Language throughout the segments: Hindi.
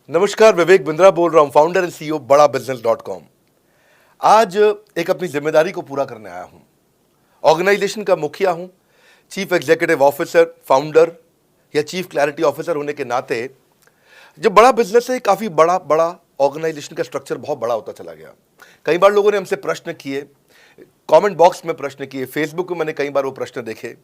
नमस्कार, विवेक बिंद्रा बोल रहा हूं, फाउंडर एंड सीईओ बड़ा बिजनेस .com। आज एक अपनी जिम्मेदारी को पूरा करने आया हूं। ऑर्गेनाइजेशन का मुखिया हूं, चीफ एग्जीक्यूटिव ऑफिसर, फाउंडर या चीफ क्लैरिटी ऑफिसर होने के नाते जब बड़ा बिजनेस है, काफी बड़ा बड़ा ऑर्गेनाइजेशन का स्ट्रक्चर बहुत बड़ा होता चला गया। कई बार लोगों ने हमसे प्रश्न किए, कमेंट बॉक्स में प्रश्न किए, फेसबुक पे मैंने कई बार वो प्रश्न देखे।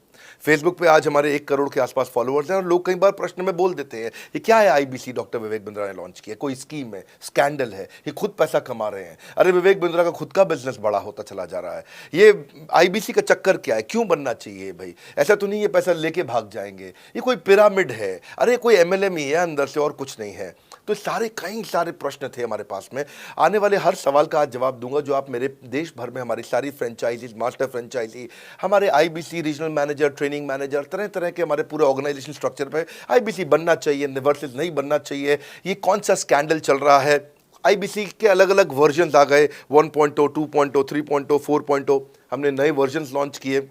फेसबुक पे आज हमारे 1 करोड़ के आसपास फॉलोअर्स हैं और लोग कई बार प्रश्न में बोल देते हैं, ये क्या है आईबीसी डॉक्टर विवेक बिंद्रा ने लॉन्च किया, कोई स्कीम है, स्कैंडल है, ये खुद पैसा कमा रहे हैं। अरे विवेक बिंद्रा का खुद का बिजनेस बड़ा होता चला जा रहा है, ये आईबीसी का चक्कर क्या है, क्यों बनना चाहिए भाई, ऐसा तो नहीं ये पैसा लेके भाग जाएंगे, ये कोई पिरामिड है, अरे कोई एमएलएम ही है अंदर से और कुछ नहीं है। तो कई सारे प्रश्न थे हमारे पास में। आने वाले हर सवाल का आज जवाब दूंगा जो आप मेरे देश भर में हमारी सारी फ्रेंचाइजीज, मास्टर फ्रेंचाइजी, हमारे IBC regional manager, training manager, तरह तरह के हमारे पूरे ऑर्गेनाइजेशन स्ट्रक्चर पे आईबीसी बनना चाहिए वर्सेस नहीं बनना चाहिए, ये कौन सा स्कैंडल चल रहा है। आईबीसी के अलग अलग वर्जन आ गए, 1.0, 2.0, 3.0, 4.0, हमने नए वर्जन लॉन्च किए।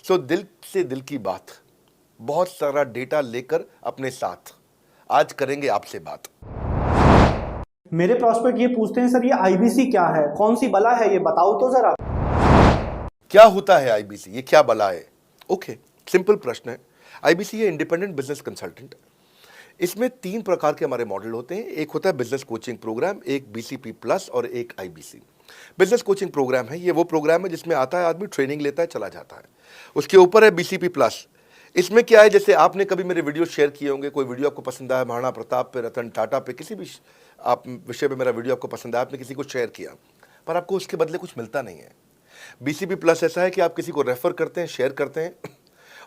सो दिल से दिल की बात, बहुत सारा डेटा लेकर अपने साथ आज करेंगे आपसे बात। मेरे प्रॉस्पेक्ट ये पूछते हैं, सर ये आईबीसी क्या है, कौन सी बला है, ये बताओ तो जरा। क्या होता है आईबीसी, ये क्या बला है? ओके, सिंपल प्रश्न है। आईबीसी है इंडिपेंडेंट बिजनेस कंसल्टेंट। इसमें 3 प्रकार के हमारे मॉडल होते हैं। एक होता है बिजनेस कोचिंग प्रोग्राम, एक बीसीपी प्लस और एक आईबीसी। बिजनेस कोचिंग प्रोग्राम है, ये वो प्रोग्राम है जिसमें आता है आदमी, ट्रेनिंग लेता है, चला जाता है। उसके ऊपर है बीसीपी प्लस। इसमें क्या है, जैसे आपने कभी मेरे वीडियो शेयर किए होंगे, कोई वीडियो आपको पसंद आया, महाराणा प्रताप पे, रतन टाटा पे, किसी भी आप विषय पे मेरा वीडियो आपको पसंद आया, आपने किसी को शेयर किया, पर आपको उसके बदले कुछ मिलता नहीं है। बीसीपी प्लस ऐसा है कि आप किसी को रेफर करते हैं, शेयर करते हैं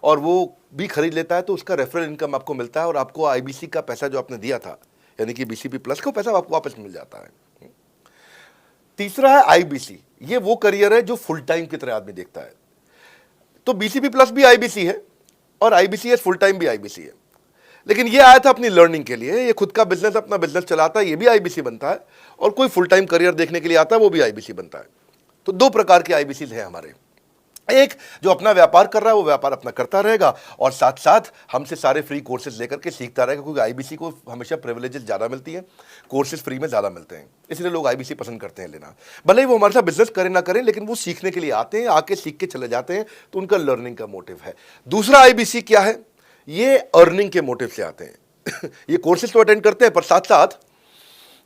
और वो भी खरीद लेता है, तो उसका रेफरल इनकम आपको मिलता है और आपको आईबीसी का पैसा जो आपने दिया था, यानी कि बीसीपी प्लस का पैसा आपको वापस मिल जाता है। तीसरा है आईबीसी। ये वो करियर है जो फुल टाइम की तरह आदमी देखता है। तो बीसीपी प्लस भी आईबीसी है और आईबीसी फुल टाइम भी आईबीसी है। लेकिन ये आया था अपनी लर्निंग के लिए, ये खुद का बिजनेस, अपना बिजनेस चलाता है, ये भी आईबीसी बनता है, और कोई फुल टाइम करियर देखने के लिए आता है, वो भी आईबीसी बनता है। तो 2 प्रकार के आईबीसी हैं हमारे। एक जो अपना व्यापार कर रहा है वो व्यापार अपना करता रहेगा और साथ साथ हमसे सारे फ्री कोर्सेज लेकर के सीखता रहेगा, क्योंकि आईबीसी को हमेशा प्रिविलेजेस ज़्यादा मिलती है, कोर्सेज फ्री में ज़्यादा मिलते हैं, इसलिए लोग आईबीसी पसंद करते हैं लेना। भले ही वो हमारे साथ बिजनेस करें ना करें, लेकिन वो सीखने के लिए आते हैं, आके सीख के चले जाते हैं, तो उनका लर्निंग का मोटिव है। दूसरा आईबीसी क्या है, ये अर्निंग के मोटिव से आते हैं। ये कोर्सेज तो अटेंड करते हैं, पर साथ साथ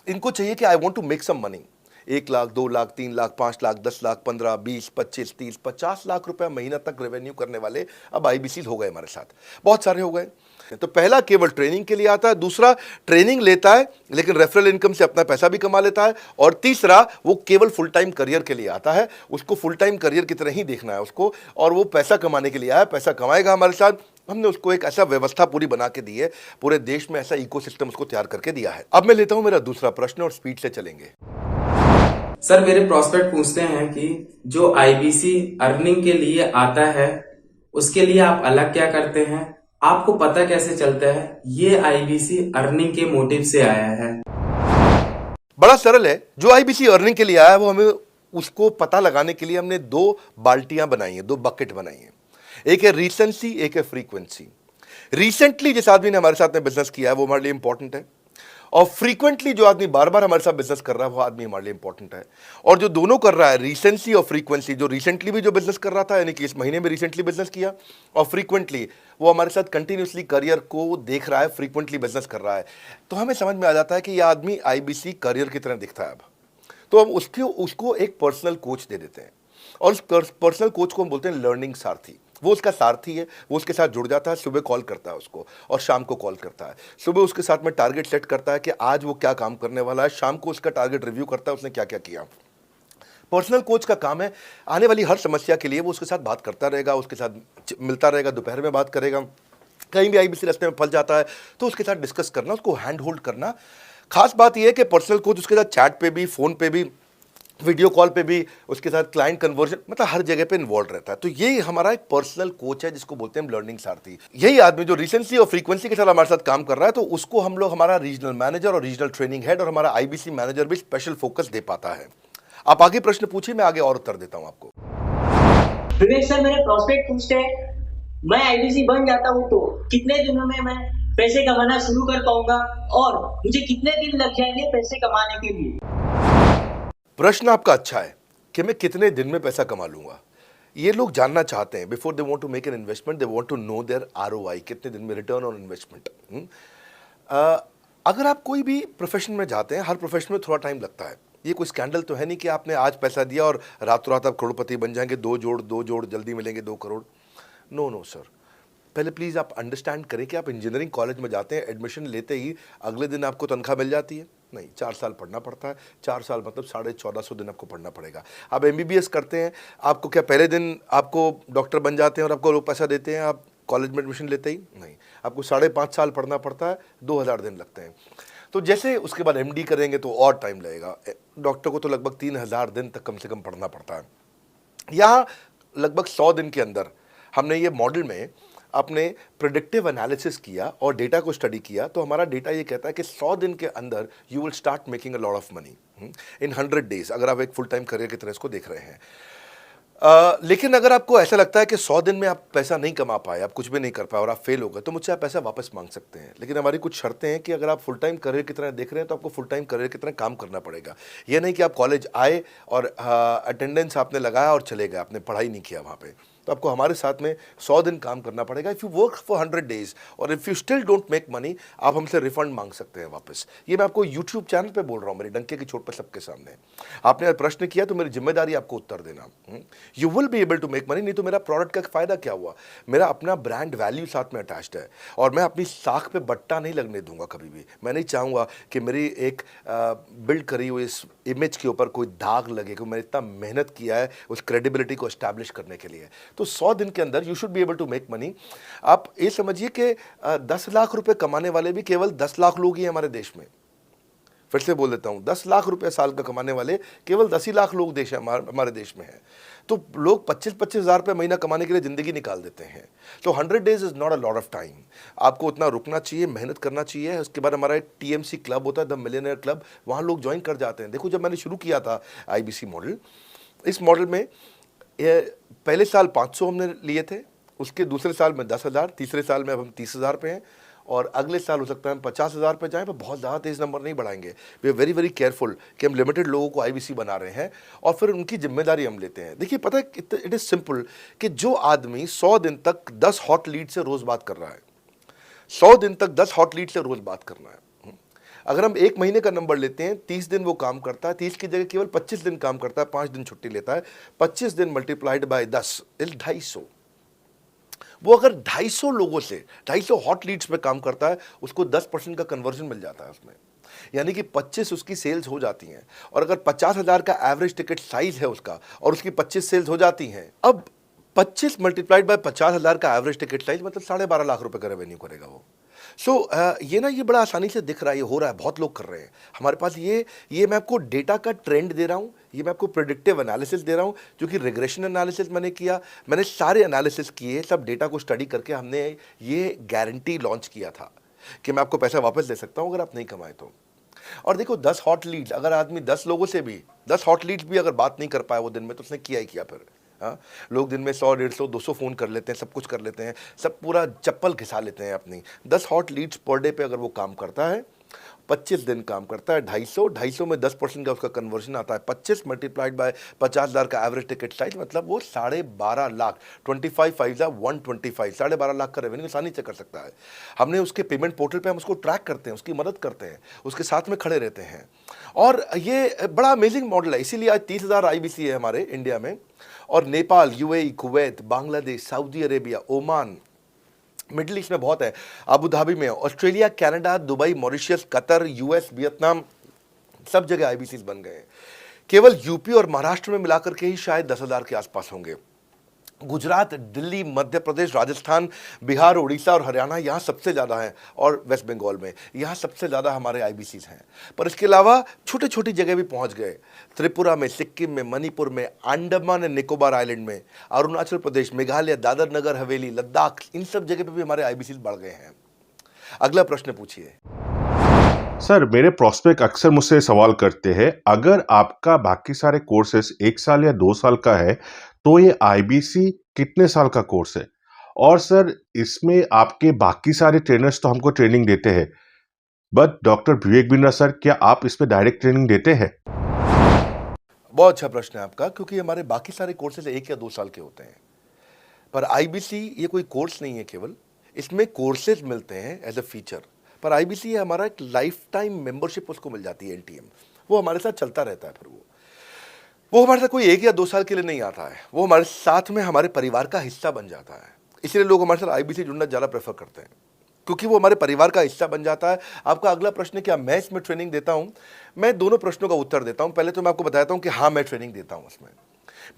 इनको चाहिए कि I want to make some money. 1 lakh, 2 lakh, 3 lakh, 5 lakh, 10 lakh, 15, 20, 25, 30, 50 lakh रुपए महीना तक रेवेन्यू करने वाले अब आईबीसी हो गए हमारे साथ, बहुत सारे हो गए। तो पहला केवल ट्रेनिंग के लिए आता है, दूसरा ट्रेनिंग लेता है लेकिन रेफरल इनकम से अपना पैसा भी कमा लेता है, और तीसरा वो केवल फुल टाइम करियर के लिए आता है, उसको फुल टाइम करियर की तरह ही देखना है उसको, और वो पैसा कमाने के लिए आया, पैसा कमाएगा हमारे साथ। हमने उसको एक ऐसा व्यवस्था पूरी बना के दी है, पूरे देश में ऐसा इकोसिस्टम उसको तैयार करके दिया है। अब मैं लेता हूं मेरा दूसरा प्रश्न और स्पीड से चलेंगे। सर मेरे प्रॉस्पेक्ट पूछते हैं कि जो आईबीसी अर्निंग के लिए आता है उसके लिए आप अलग क्या करते हैं, आपको पता कैसे चलता है ये आईबीसी अर्निंग के मोटिव से आया है? बड़ा सरल है, जो आईबीसी अर्निंग के लिए आया है वो हमें उसको पता लगाने के लिए हमने 2 बाल्टियां बनाई हैं, 2 बकेट बनाई हैं। एक है रीसेंसी, एक है फ्रीक्वेंसी। रिसेंटली जिस आदमी ने हमारे साथ में बिजनेस किया है वो हमारे लिए इंपॉर्टेंट है, और फ्रीक्वेंटली जो आदमी बार बार हमारे साथ बिजनेस कर रहा है वो आदमी हमारे लिए इंपॉर्टेंट है। और जो दोनों कर रहा है, रिसेंसी और फ्रीक्वेंसी, जो रिसेंटली भी जो बिजनेस कर रहा था, यानी कि इस महीने में रिसेंटली बिजनेस किया, और फ्रीक्वेंटली वो हमारे साथ कंटिन्यूसली करियर को देख रहा है, फ्रीक्वेंटली बिजनेस कर रहा है, तो हमें समझ में आ जाता है कि यह आदमी आईबीसी करियर की तरह दिखता है। अब तो हम उसको एक पर्सनल कोच दे देते हैं, और उस पर्सनल कोच को हम बोलते हैं लर्निंग सारथी। वो उसका सारथी है, वो उसके साथ जुड़ जाता है, सुबह कॉल करता है उसको और शाम को कॉल करता है। सुबह उसके साथ में टारगेट सेट करता है कि आज वो क्या काम करने वाला है, शाम को उसका टारगेट रिव्यू करता है उसने क्या क्या किया। पर्सनल कोच का काम है आने वाली हर समस्या के लिए वो उसके साथ बात करता रहेगा, उसके साथ मिलता रहेगा, दोपहर में बात करेगा, कहीं भी आईबीसी रास्ते में फंस जाता है तो उसके साथ डिस्कस करना, उसको हैंड होल्ड करना। खास बात यह है कि पर्सनल कोच उसके साथ चैट पे भी, फोन पे भी, वीडियो कॉल पे भी, उसके साथ क्लाइंट कन्वर्जन, मतलब हर जगह पे इन्वॉल्व रहता है। तो ये हमारा एक पर्सनल कोच है जिसको बोलते हैं लर्निंग सारथी। यही आदमी जो रिसेंसी और फ्रीक्वेंसी के साथ हमारे साथ काम कर रहा है, तो उसको हम लोग हमारा रीजनल मैनेजर और रीजनल ट्रेनिंग हेड और हमारा आईबीसी मैनेजर भी स्पेशल फोकस दे पाता है। आप आगे प्रश्न पूछिए, मैं आगे और उत्तर देता हूं आपको। विवेक सर, मेरे प्रोस्पेक्ट पूछते हैं, मैं आईबीसी बन जाता हूँ तो कितने दिनों में मैं पैसे कमाना शुरू कर पाऊंगा और मुझे कितने दिन लग जाएंगे पैसे कमाने के लिए? प्रश्न आपका अच्छा है कि मैं कितने दिन में पैसा कमा लूंगा। ये लोग जानना चाहते हैं, before they want to make an investment, they want to know their ROI, कितने दिन में रिटर्न ऑन इन्वेस्टमेंट। अगर आप कोई भी प्रोफेशन में जाते हैं, हर प्रोफेशन में थोड़ा टाइम लगता है। ये कोई स्कैंडल तो है नहीं कि आपने आज पैसा दिया और रातों रात आप करोड़पति बन जाएंगे, दो जोड़ जल्दी मिलेंगे 2 करोड़। नो नो सर, पहले प्लीज़ आप अंडरस्टैंड करें कि आप इंजीनियरिंग कॉलेज में जाते हैं, एडमिशन लेते ही अगले दिन आपको तनख्वाह मिल जाती है? नहीं, 4 साल पढ़ना पड़ता है। 4 साल मतलब 1450 दिन आपको पढ़ना पड़ेगा। आप एमबीबीएस करते हैं, आपको क्या पहले दिन आपको डॉक्टर बन जाते हैं और आपको लोग पैसा देते हैं आप कॉलेज में एडमिशन लेते ही? नहीं, आपको 5.5 साल पढ़ना पड़ता है, 2000 दिन लगते हैं। तो जैसे उसके बाद एमडी करेंगे तो और टाइम लगेगा। डॉक्टर को तो लगभग 3000 दिन तक कम से कम पढ़ना पड़ता है। यहाँ लगभग 100 दिन के अंदर हमने ये मॉडल में अपने प्रेडिक्टिव एनालिसिस किया और डेटा को स्टडी किया, तो हमारा डेटा ये कहता है कि 100 दिन के अंदर you will start making a lot of money in 100 days, अगर आप एक फुल टाइम करियर की तरह इसको देख रहे हैं। लेकिन अगर आपको ऐसा लगता है कि 100 दिन में आप पैसा नहीं कमा पाए, आप कुछ भी नहीं कर पाए और आप फेल हो गए, तो मुझसे आप पैसा वापस मांग सकते हैं। लेकिन हमारी कुछ शर्तें हैं कि अगर आप फुल टाइम करियर की तरह देख रहे हैं तो आपको फुल टाइम करियर की तरह काम करना पड़ेगा। यह नहीं कि आप कॉलेज आए और अटेंडेंस आपने लगाया और चले गए, आपने पढ़ाई नहीं किया वहाँ पे। तो आपको हमारे साथ में 100 दिन काम करना पड़ेगा। If you work for 100 days or if you still don't make money, आप हमसे रिफंड मांग सकते हैं वापस। ये मैं आपको यूट्यूब चैनल पे बोल रहा हूँ, मेरे डंके की चोट पर सबके सामने। आपने प्रश्न किया तो मेरी जिम्मेदारी आपको उत्तर देना। You will be able to make money, नहीं तो मेरा प्रोडक्ट का फ़ायदा क्या हुआ? मेरा अपना ब्रांड वैल्यू साथ में अटैच्ड है और मैं अपनी साख पे बट्टा नहीं लगने दूंगा कभी भी। मैं नहीं चाहूँगा कि मेरी एक बिल्ड करी हुई इस इमेज के ऊपर कोई दाग लगे, क्योंकि मैंने इतना मेहनत किया है उस क्रेडिबिलिटी को एस्टैब्लिश करने के लिए। तो 100 दिन के अंदर you should be able to make money. आप ये समझिए कि 10 लाख रुपए कमाने वाले भी केवल 10 लाख लोग ही हैं हमारे देश में। फिर से बोल देता हूं, 10 लाख रुपए साल का कमाने वाले केवल 10 ही लाख लोग देश हमारे देश में हैं। तो लोग 25-25 हज़ार रुपये महीना कमाने के लिए ज़िंदगी निकाल देते हैं। तो 100 days is not a lot of time. आपको उतना रुकना चाहिए, मेहनत करना चाहिए। उसके बाद हमारा एक टीएमसी क्लब होता है, द मिलियनेयर क्लब, वहाँ लोग ज्वाइन कर जाते हैं। देखो, जब मैंने शुरू किया था आईबीसी मॉडल, इस मॉडल में पहले साल 500 हमने लिए थे, उसके दूसरे साल में 10,000, तीसरे साल में अब हम 30,000 पे हैं और अगले साल हो सकता है हम 50,000 पे जाएं, पर बहुत ज़्यादा तेज़ नंबर नहीं बढ़ाएंगे। We are very very careful कि हम लिमिटेड लोगों को आईबीसी बना रहे हैं और फिर उनकी जिम्मेदारी हम लेते हैं। देखिए, पता है इट इज़ सिंपल कि जो आदमी 100 दिन तक 10 हॉट लीड से रोज़ बात कर रहा है, 100 दिन तक 10 हॉट लीड से रोज़ बात करना है। अगर हम 1 महीने का नंबर लेते हैं, 30 दिन वो काम करता है, 30 की जगह केवल 25 दिन काम करता है, 5 दिन छुट्टी लेता है, 25 दिन मल्टीप्लाइड बाय 10 इज 250। वो अगर 250 लोगों से 250 हॉट लीड्स पे काम करता है, उसको 10% का कन्वर्जन मिल जाता है उसमें, यानी कि 25 उसकी सेल्स हो जाती हैं। और अगर 50,000 का एवरेज टिकट साइज है उसका और उसकी 25 सेल्स हो जाती हैं, अब 25 मल्टीप्लाइड बाय 50,000 का एवरेज टिकट साइज मतलब 12.5 लाख रुपए का रेवेन्यू करेगा वो। ये बड़ा आसानी से दिख रहा है, ये हो रहा है, बहुत लोग कर रहे हैं हमारे पास। ये मैं आपको डेटा का ट्रेंड दे रहा हूँ, ये मैं आपको प्रेडिक्टिव एनालिसिस दे रहा हूँ, जो कि रिग्रेशन एनालिसिस मैंने किया। मैंने सारे एनालिसिस किए, सब डेटा को स्टडी करके हमने ये गारंटी लॉन्च किया था कि मैं आपको पैसा वापस दे सकता हूँ अगर आप नहीं कमाए तो। और देखो, 10 हॉट लीड्स, अगर आदमी 10 लोगों से भी 10 हॉट लीड्स भी अगर बात नहीं कर पाया वो दिन में, तो उसने किया ही किया फिर। हाँ, लोग दिन में 100, 150, 200 फ़ोन कर लेते हैं, सब कुछ कर लेते हैं, सब पूरा चप्पल घिसा लेते हैं अपनी। 10 हॉट लीड्स पर डे पे अगर वो काम करता है, 25 दिन काम करता है, 250 में 10% का उसका कन्वर्जन आता है, 25 मल्टीप्लाइड बाय 50,000 का एवरेज टिकट साइज, मतलब वो 12.5 लाख, 25 5 125, 12.5 लाख का रेवेन्यू आसानी से कर सकता है। हमने उसके पेमेंट पोर्टल पे हम उसको ट्रैक करते हैं, उसकी मदद करते हैं, उसके साथ में खड़े रहते हैं। और ये बड़ा अमेजिंग मॉडल है, इसीलिए आज 30,000 आईबीसी है हमारे इंडिया में। और Nepal, UAE, Kuwait, Bangladesh, Saudi Arabia, Oman, middle east में बहुत है, अबू धाबी में, Australia, Canada, Dubai, Mauritius, Qatar, US, Vietnam, सब जगह आईबीसी बन गए हैं। केवल यूपी और महाराष्ट्र में मिलाकर के ही शायद 10,000 के आसपास होंगे। गुजरात, दिल्ली, मध्य प्रदेश, राजस्थान, बिहार, उड़ीसा और हरियाणा यहाँ सबसे ज़्यादा हैं, और वेस्ट बंगाल में यहाँ सबसे ज़्यादा हमारे आईबीसीज हैं। पर इसके अलावा छोटी छोटी जगह भी पहुँच गए, त्रिपुरा में, सिक्किम में, मणिपुर में, अंडमान एंड निकोबार आइलैंड में, अरुणाचल प्रदेश, मेघालय, दादर नगर हवेली, लद्दाख, इन सब जगह पर भी हमारे आईबीसीज बढ़ गए हैं। अगला प्रश्न पूछिए। सर, मेरे प्रोस्पेक्ट अक्सर मुझसे सवाल करते हैं, अगर आपका बाकी सारे कोर्सेस 1 साल या 2 साल का है, तो ये आईबीसी कितने साल का कोर्स है? और सर इसमें आपके बाकी सारे ट्रेनर्स तो हमको ट्रेनिंग देते हैं, but doctor Vivek Bindra sir, क्या आप इसमें डायरेक्ट ट्रेनिंग देते हैं? बहुत अच्छा प्रश्न है आपका, क्योंकि हमारे बाकी सारे कोर्सेज 1 या 2 साल के होते हैं, पर आईबीसी ये कोई कोर्स नहीं है केवल, इसमें कोर्सेज मिलते हैं एज अ फीचर। पर आईबीसी ये हमारा एक लाइफ टाइम मेंबरशिप उसको मिल जाती है, एनटीएम, वो हमारे साथ चलता रहता है। फिर वो हमारे साथ कोई 1 या 2 साल के लिए नहीं आता है, वो हमारे साथ में हमारे परिवार का हिस्सा बन जाता है। इसलिए लोग हमारे साथ आईबीसी जुड़ना ज़्यादा प्रेफर करते हैं, क्योंकि वो हमारे परिवार का हिस्सा बन जाता है। आपका अगला प्रश्न है क्या मैं इसमें ट्रेनिंग देता हूं? मैं दोनों प्रश्नों का उत्तर देता हूं। पहले तो मैं आपको बताता हूं कि हाँ, मैं ट्रेनिंग देता हूं इसमें।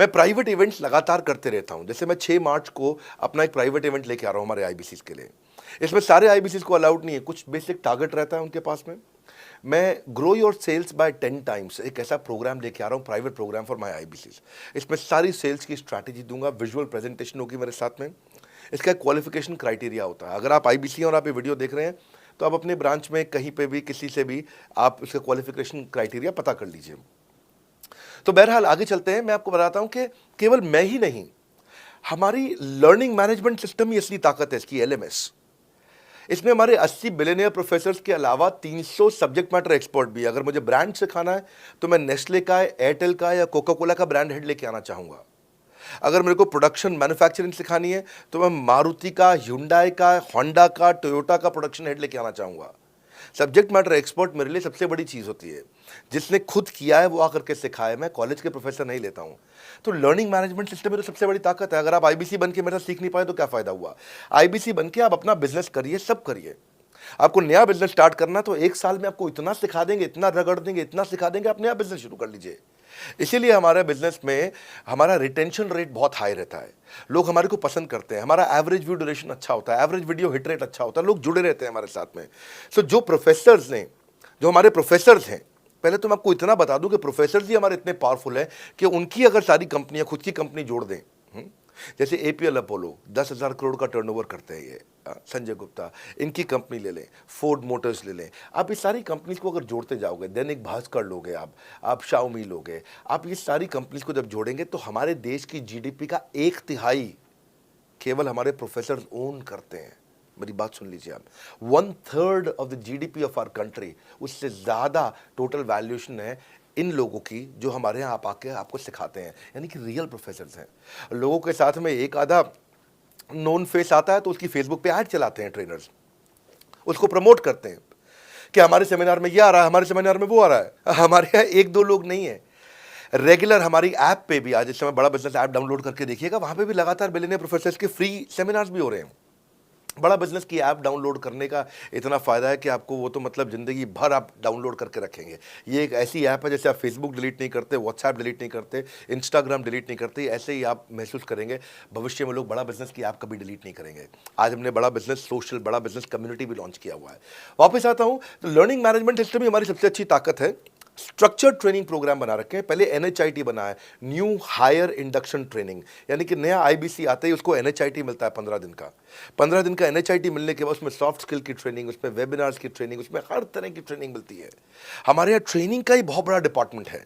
मैं प्राइवेट इवेंट्स लगातार करते रहता हूं। जैसे मैं 6 मार्च को अपना एक प्राइवेट इवेंट लेके आ रहा हूं हमारे आईबीसीज के लिए। इसमें सारे आईबीसीज को अलाउड नहीं है, कुछ बेसिक टारगेट रहता है उनके पास में। मैं grow your sales by 10 times एक ऐसा प्रोग्राम लेके आ रहा हूँ, private program for my IBCs. इसमें सारी सेल्स की स्ट्रैटेजी दूंगा, विजुअल प्रेजेंटेशन होगी मेरे साथ में। इसका क्वालिफिकेशन क्राइटेरिया होता है। अगर आप आईबीसी और आप ये वीडियो देख रहे हैं तो आप अपने ब्रांच में कहीं पे भी किसी से भी आप इसका क्वालिफिकेशन क्राइटेरिया पता कर लीजिए। तो बहरहाल आगे चलते हैं। मैं आपको बताता हूं कि केवल मैं ही नहीं, हमारी लर्निंग मैनेजमेंट सिस्टम ही असली ताकत है इसकी, एलएमएस। इसमें हमारे 80 बिलियनियर प्रोफेसर्स के अलावा 300 सब्जेक्ट मैटर एक्सपर्ट भी। अगर मुझे ब्रांड सिखाना है तो मैं नेस्ले का, एयरटेल का या कोका कोला का ब्रांड हेड लेके आना चाहूँगा। अगर मेरे को प्रोडक्शन मैन्युफैक्चरिंग सिखानी है तो मैं मारुति का, ह्युंडई का, होंडा का, टोयोटा का प्रोडक्शन हेड लेके आना चाहूँगा। सब्जेक्ट मैटर एक्सपर्ट मेरे लिए सबसे बड़ी चीज़ होती है। जिसने खुद किया है वो आकर के सिखाए। मैं कॉलेज के प्रोफेसर नहीं लेता हूँ। तो लर्निंग मैनेजमेंट सिस्टम में तो सबसे बड़ी ताकत है। अगर आप आईबीसी बन के मेरे साथ सीख नहीं पाए तो क्या फ़ायदा हुआ? आईबीसी बन के आप अपना बिजनेस करिए, सब करिए। आपको नया बिजनेस स्टार्ट करना तो 1 साल में आपको इतना सिखा देंगे, इतना रगड़ देंगे, इतना सिखा देंगे, आप नया बिजनेस शुरू कर लीजिए। इसीलिए हमारे बिजनेस में हमारा रिटेंशन रेट बहुत हाई रहता है। लोग हमारे को पसंद करते हैं। हमारा एवरेज व्यू ड्यूरेशन अच्छा होता है, एवरेज वीडियो हिट रेट अच्छा होता है, लोग जुड़े रहते हैं हमारे साथ में। सो जो प्रोफेसर्स ने, जो हमारे प्रोफेसर्स हैं, पहले तो मैं आपको इतना बता दूं कि प्रोफेसर्स ही हमारे इतने पावरफुल हैं कि उनकी अगर सारी कंपनियां खुद की कंपनी जोड़ दें, जैसे एपीएल अपोलो 10,000 करोड़ का टर्नओवर करते हैं ये, संजय गुप्ता, इनकी कंपनी ले लें, फोर्ड मोटर्स ले लें। आप इस सारी कंपनीज को अगर जोड़ते जाओगे, दैनिक भास्कर लोगे, आप शाओमी लोगे, आप ये सारी कंपनीज को जब जोड़ेंगे तो हमारे देश की जीडीपी का 1/3 केवल हमारे प्रोफेसर ओन करते हैं। मेरी बात सुन लीजिए आप, 1/3 of the GDP of our country, उससे ज़्यादा टोटल वैल्यूएशन है इन लोगों की जो हमारे यहाँ आप आके आपको सिखाते हैं, यानी कि रियल प्रोफेसर्स हैं। लोगों के साथ में एक आधा नोन फेस आता है तो उसकी फेसबुक पे ऐड चलाते हैं ट्रेनर्स, उसको प्रमोट करते हैं कि हमारे सेमिनार में ये आ रहा है, हमारे सेमिनार में वो आ रहा है। हमारे यहाँ 1-2 लोग नहीं है, रेगुलर हमारी ऐप पे भी, आज इस समय बड़ा बिजनेस ऐप डाउनलोड करके देखिएगा, वहाँ पे भी लगातार बिलियनियर प्रोफेसर्स के फ्री सेमिनार्स भी हो रहे हैं। बड़ा बिजनेस की ऐप डाउनलोड करने का इतना फ़ायदा है कि आपको वो तो मतलब ज़िंदगी भर आप डाउनलोड करके रखेंगे। ये एक ऐसी ऐप है जैसे आप फेसबुक डिलीट नहीं करते, व्हाट्सएप डिलीट नहीं करते, इंस्टाग्राम डिलीट नहीं करते, ऐसे ही आप महसूस करेंगे। भविष्य में लोग बड़ा बिजनेस की ऐप कभी डिलीट नहीं करेंगे। आज हमने बड़ा बिजनेस सोशल, बड़ा बिजनेस कम्युनिटी भी लॉन्च किया हुआ है। वापस आता हूँ तो लर्निंग मैनेजमेंट सिस्टम ही हमारी सबसे अच्छी ताकत है। स्ट्रक्चर्ड ट्रेनिंग प्रोग्राम बना रखे हैं। पहले एनएचआईटी बना है, न्यू हायर इंडक्शन ट्रेनिंग, यानी कि नया आईबीसी आता ही उसको एनएचआईटी मिलता है 15 दिन का। 15 दिन का एनएचआईटी मिलने के बाद उसमें सॉफ्ट स्किल की ट्रेनिंग, उसमें वेबिनार्स की ट्रेनिंग, उसमें हर तरह की ट्रेनिंग मिलती है। हमारे यहाँ ट्रेनिंग का ही बहुत बड़ा डिपार्टमेंट है।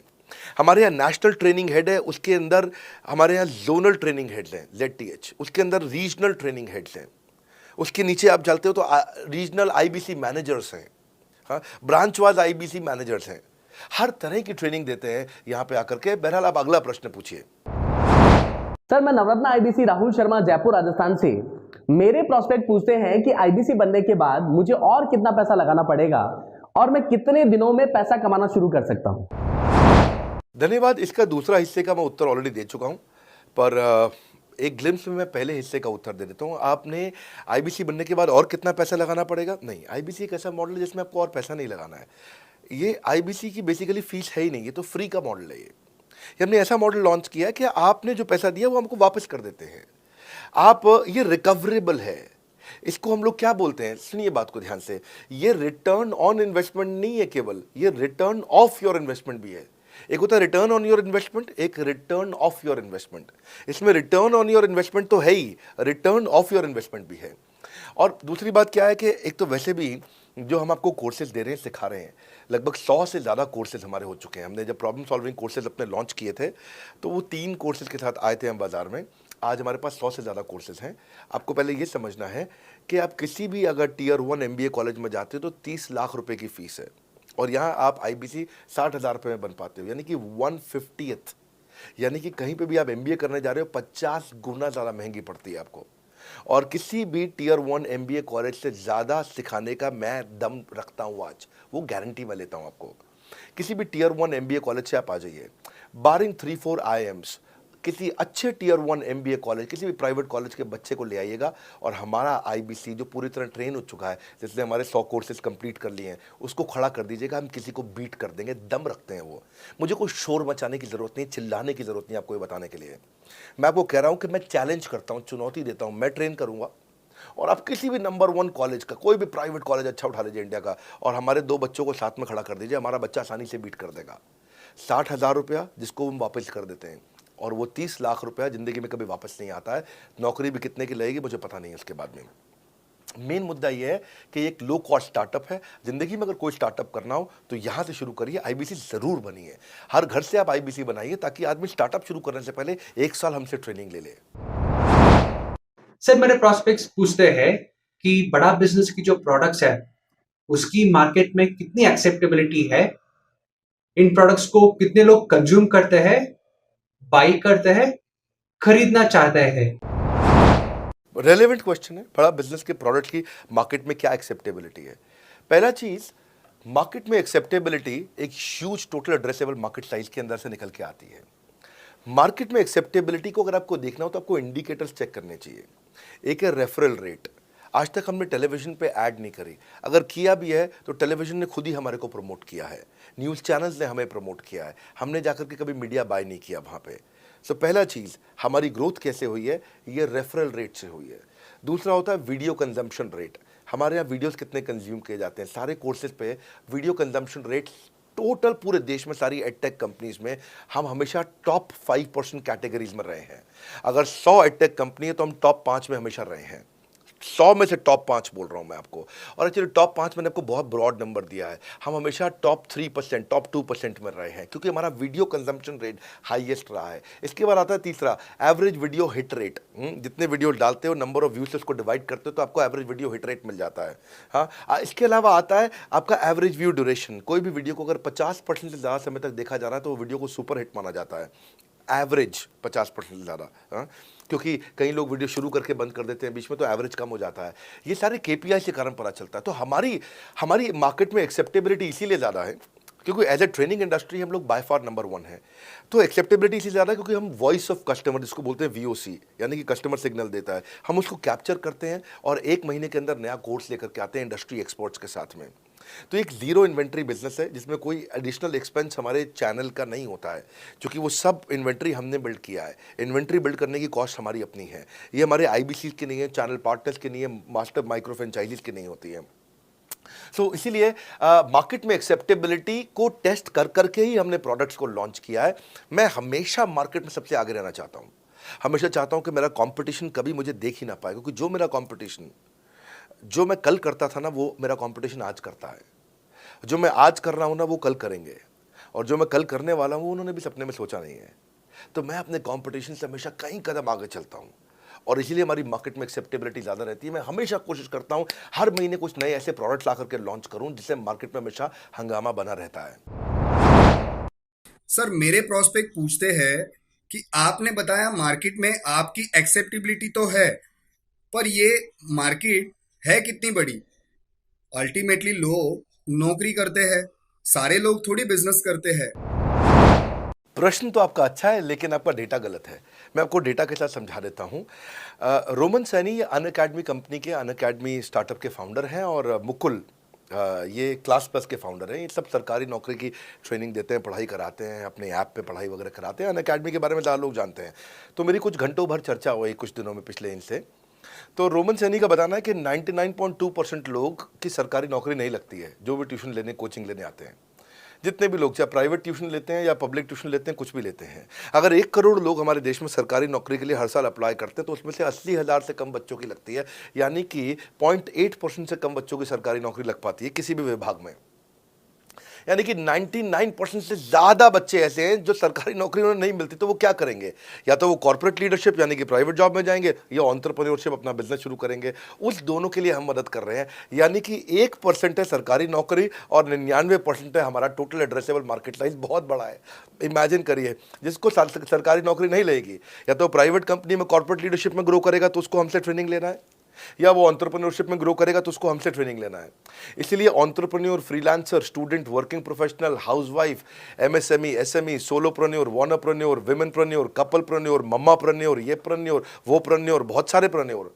हमारे यहाँ नेशनल ट्रेनिंग हेड है, उसके अंदर हमारे यहाँ जोनल ट्रेनिंग हेड्स हैं, ZTH, उसके अंदर रीजनल ट्रेनिंग हेड्स हैं, उसके नीचे आप चलते हो तो रीजनल आईबीसी मैनेजर्स हैं, हाँ, ब्रांच वाइज आईबीसी मैनेजर्स हैं। हर तरह की ट्रेनिंग देते हैं यहाँ पे आकर के। बहरहाल आप अगला प्रश्न पूछिए। सर, मैं नवरत्न आईबीसी राहुल शर्मा, जयपुर राजस्थान से। मेरे प्रोस्पेक्ट पूछते हैं कि आईबीसी बनने के बाद मुझे और कितना पैसा लगाना पड़ेगा और मैं कितने दिनों में पैसा कमाना शुरू कर सकता हूं? धन्यवाद। इसका दूसरा हिस्से का मैं उत्तर ऑलरेडी दे चुका हूं, पर एक ग्लिम्स में मैं पहले हिस्से का उत्तर दे देता हूं। आपने आईबीसी बनने के बाद और कितना पैसा लगाना पड़ेगा? नहीं, आईबीसी एक ऐसा मॉडल है जिसमें आपको और पैसा नहीं लगाना है। ये आईबीसी की बेसिकली फीस है ही नहीं, ये तो फ्री का मॉडल है। ये हमने ऐसा मॉडल लॉन्च किया है कि आपने जो पैसा दिया वो हमको वापस कर देते हैं आप। ये रिकवरेबल है। इसको हम लोग क्या बोलते हैं, सुनिए बात को ध्यान से, ये रिटर्न ऑन इन्वेस्टमेंट नहीं है केवल, ये रिटर्न ऑफ योर इन्वेस्टमेंट भी है। एक होता है रिटर्न ऑन योर इन्वेस्टमेंट, एक रिटर्न ऑफ योर इन्वेस्टमेंट। इसमें रिटर्न ऑन योर इन्वेस्टमेंट तो है ही, रिटर्न ऑफ योर इन्वेस्टमेंट भी है। और दूसरी बात क्या है कि एक तो वैसे भी जो हम आपको कोर्सेज दे रहे हैं, सिखा रहे हैं, लगभग 100 से ज़्यादा कोर्सेज हमारे हो चुके हैं। हमने जब प्रॉब्लम सॉल्विंग कोर्सेज अपने लॉन्च किए थे तो वो 3 कोर्सेज के साथ आए थे हम बाज़ार में। आज हमारे पास 100 से ज़्यादा कोर्सेज हैं। आपको पहले ये समझना है कि आप किसी भी अगर टियर 1 MBA कॉलेज में जाते हो तो 30 लाख रुपए की फीस है, और यहाँ आप IBC 60,000 रुपये में बन पाते हो, यानी कि 1/50th। यानी कि कहीं पे भी आप MBA करने जा रहे हो 50 गुना ज़्यादा महंगी पड़ती है आपको। और किसी भी टियर 1 MBA कॉलेज से ज़्यादा सिखाने का मैं दम रखता हूँ आज, वो गारंटी मैं लेता हूँ आपको। किसी भी टियर 1 MBA कॉलेज से आप आ जाइए, बारिंग 3-4 IIMs, किसी अच्छे टियर 1 MBA कॉलेज, किसी भी प्राइवेट कॉलेज के बच्चे को ले आइएगा, और हमारा IBC जो पूरी तरह ट्रेन हो चुका है, जिसने हमारे 100 कोर्सेज कंप्लीट कर लिए हैं, उसको खड़ा कर दीजिएगा, हम किसी को बीट कर देंगे, दम रखते हैं वो। मुझे कोई शोर मचाने की ज़रूरत नहीं, चिल्लाने की ज़रूरत नहीं आपको ये बताने के लिए। मैं आपको कह रहा हूँ कि मैं चैलेंज करता हूँ, चुनौती देता हूँ, मैं ट्रेन करूँगा, और आप किसी भी नंबर 1 कॉलेज का, कोई भी प्राइवेट कॉलेज अच्छा उठा लीजिए इंडिया का, और हमारे 2 बच्चों को साथ में खड़ा कर दीजिए, हमारा बच्चा आसानी से बीट कर देगा। 60,000 रुपया जिसको हम वापस कर देते हैं, और वो 30 लाख रुपया ज़िंदगी में कभी वापस नहीं आता है। नौकरी भी कितने की लगेगी मुझे पता नहीं है उसके बाद में। मेन मुद्दा ये है कि एक लो कॉस्ट स्टार्टअप है। ज़िंदगी में अगर कोई स्टार्टअप करना हो तो यहाँ से शुरू करिए, IBC ज़रूर बनिए। हर घर से आप IBC बनाइए, ताकि आदमी स्टार्टअप शुरू करने से पहले 1 साल हमसे ट्रेनिंग ले ले। सर मेरे प्रोस्पेक्ट्स पूछते हैं कि बड़ा बिजनेस की जो प्रोडक्ट्स है उसकी मार्केट में कितनी एक्सेप्टेबिलिटी है, इन प्रोडक्ट्स को कितने लोग कंज्यूम करते हैं, बाई करते हैं, खरीदना चाहते हैं। रेलेवेंट क्वेश्चन है। बड़ा बिजनेस के प्रोडक्ट की मार्केट में क्या एक्सेप्टेबिलिटी है? पहला चीज़, मार्केट में एक्सेप्टेबिलिटी एक huge total addressable market size के अंदर से निकल के आती है। मार्केट में एक्सेप्टेबिलिटी को अगर आपको देखना हो तो आपको इंडिकेटर्स चेक करने चाहिए। एक है रेफरल रेट। आज तक हमने टेलीविजन पे ऐड नहीं करी, अगर किया भी है तो टेलीविजन ने खुद ही हमारे को प्रमोट किया है, न्यूज़ चैनल्स ने हमें प्रमोट किया है, हमने जाकर के कभी मीडिया बाय नहीं किया वहाँ पे। सो पहला चीज़, हमारी ग्रोथ कैसे हुई है, ये रेफरल रेट से हुई है। दूसरा होता है वीडियो कंजम्पशन रेट। हमारे यहाँ वीडियोस कितने कंज्यूम किए जाते हैं, सारे कोर्सेज पे वीडियो कंजम्पशन रेट टोटल पूरे देश में सारी एडटेक कंपनीज में हम हमेशा टॉप 5% कैटेगरीज में रहे हैं। अगर 100 एडटेक कंपनी है तो हम टॉप 5 में हमेशा रहे हैं। 100 में से टॉप 5 बोल रहा हूँ मैं आपको। और एक्चुअली टॉप 5 मैंने आपको बहुत ब्रॉड नंबर दिया है, हम हमेशा टॉप 3%, टॉप 2% में रहे हैं, क्योंकि हमारा वीडियो कंजम्पशन रेट हाईएस्ट रहा है। इसके बाद आता है तीसरा, एवरेज वीडियो हिट रेट। जितने वीडियो डालते हो, नंबर ऑफ व्यूज से उसको डिवाइड करते हो तो आपको एवरेज वीडियो हिट रेट मिल जाता है। हाँ, इसके अलावा आता है आपका एवरेज व्यू ड्यूरेशन। कोई भी वीडियो को अगर 50% से ज़्यादा समय तक देखा जा रहा है तो वो वीडियो को सुपर हिट माना जाता है। एवरेज 50% से ज़्यादा, हाँ, क्योंकि कई लोग वीडियो शुरू करके बंद कर देते हैं बीच में, तो एवरेज कम हो जाता है। ये सारे KPI के कारण पता चलता है। तो हमारी मार्केट में एक्सेप्टेबिलिटी इसीलिए ज़्यादा है क्योंकि एज ए ट्रेनिंग इंडस्ट्री हम लोग बाय फार नंबर 1 है। तो एक्सेप्टेबिलिटी इसलिए ज़्यादा है क्योंकि हम वॉइस ऑफ कस्टमर, जिसको बोलते हैं VOC, यानी कि कस्टमर सिग्नल देता है, हम उसको कैप्चर करते हैं और 1 महीने के अंदर नया कोर्स लेकर के आते हैं इंडस्ट्री एक्सपर्ट्स के साथ में। तो एक जीरो इन्वेंट्री बिजनेस है जिसमें कोई एडिशनल एक्सपेंस हमारे चैनल का नहीं होता है, क्योंकि वो सब इन्वेंट्री हमने बिल्ड किया है। इन्वेंट्री बिल्ड करने की कॉस्ट हमारी अपनी है, ये हमारे IBC की नहीं है, चैनल पार्टनर्स की नहीं है, मास्टर माइक्रो फ्रेंचाइजीज की नहीं होती है। सो इसीलिए मार्केट में एक्सेप्टेबिलिटी को टेस्ट कर करके ही हमने प्रोडक्ट्स को लॉन्च किया है। मैं हमेशा मार्केट में सबसे आगे रहना चाहता हूँ, हमेशा चाहता हूँ कि मेरा कंपटीशन कभी मुझे देख ही ना पाए, क्योंकि जो मेरा कंपटीशन, जो मैं कल करता था ना, वो मेरा कंपटीशन आज करता है। जो मैं आज कर रहा हूँ ना, वो कल करेंगे, और जो मैं कल करने वाला हूँ उन्होंने भी सपने में सोचा नहीं है। तो मैं अपने कंपटीशन से हमेशा कई कदम आगे चलता हूँ, और इसीलिए हमारी मार्केट में एक्सेप्टेबिलिटी ज़्यादा रहती है। मैं हमेशा कोशिश करता हूँ हर महीने कुछ नए ऐसे प्रोडक्ट्स ला करके लॉन्च करूँ जिससे मार्केट में हमेशा हंगामा बना रहता है। सर मेरे प्रोस्पेक्ट पूछते हैं कि आपने बताया मार्केट में आपकी एक्सेप्टेबिलिटी तो है, पर ये मार्केट है कितनी बड़ी? अल्टीमेटली लोग नौकरी करते हैं, सारे लोग थोड़ी बिजनेस करते हैं। प्रश्न तो आपका अच्छा है, लेकिन आपका डेटा गलत है। मैं आपको डेटा के साथ समझा देता हूँ। रोमन सैनी ये अनअकैडमी कंपनी के, अनअकैडमी स्टार्टअप के फाउंडर हैं, और मुकुल ये क्लास प्लस के फाउंडर हैं। ये सब सरकारी नौकरी की ट्रेनिंग देते हैं, पढ़ाई कराते हैं, अपने ऐप पे पढ़ाई वगैरह कराते हैं। अनअकैडमी के बारे में ज़्यादा लोग जानते हैं। तो मेरी कुछ घंटों भर चर्चा हुई कुछ दिनों में पिछले इनसे। तो रोमन सैनी का बताना है कि 99.2% लोग की सरकारी नौकरी नहीं लगती है, जो भी ट्यूशन लेने, कोचिंग लेने आते हैं। जितने भी लोग, चाहे प्राइवेट ट्यूशन लेते हैं या पब्लिक ट्यूशन लेते हैं, कुछ भी लेते हैं, अगर 1 करोड़ लोग हमारे देश में सरकारी नौकरी के लिए हर साल अप्लाई करते हैं तो उसमें से 80,000 से कम बच्चों की लगती है, यानी कि 0.8% से कम बच्चों की सरकारी नौकरी लग पाती है किसी भी विभाग में। यानी कि 99% से ज़्यादा बच्चे ऐसे हैं जो सरकारी नौकरी उन्हें नहीं मिलती, तो वो क्या करेंगे? या तो वो कॉर्पोरेट लीडरशिप यानी कि प्राइवेट जॉब में जाएंगे, या एंटरप्रेन्योरशिप अपना बिजनेस शुरू करेंगे। उस दोनों के लिए हम मदद कर रहे हैं। यानी कि 1% है सरकारी नौकरी और 99% है हमारा टोटल एड्रेसेबल मार्केट साइज। बहुत बड़ा है। इमेजिन करिए, जिसको सरकारी नौकरी नहीं लगेगी, या तो प्राइवेट कंपनी में कॉर्पोरेट लीडरशिप में ग्रो करेगा तो उसको हमसे ट्रेनिंग लेना है, या वो एंटरप्रेन्योरशिप में ग्रो करेगा तो उसको हमसे ट्रेनिंग लेना है। इसलिए entrepreneur, freelancer, student, working professional, housewife, MSME, SME, solopreneur, wannapreneur, womenpreneur, couplepreneur, mommapreneur, ये प्रेन्योर, वो प्रेन्योर, बहुत सारे प्रेन्योर,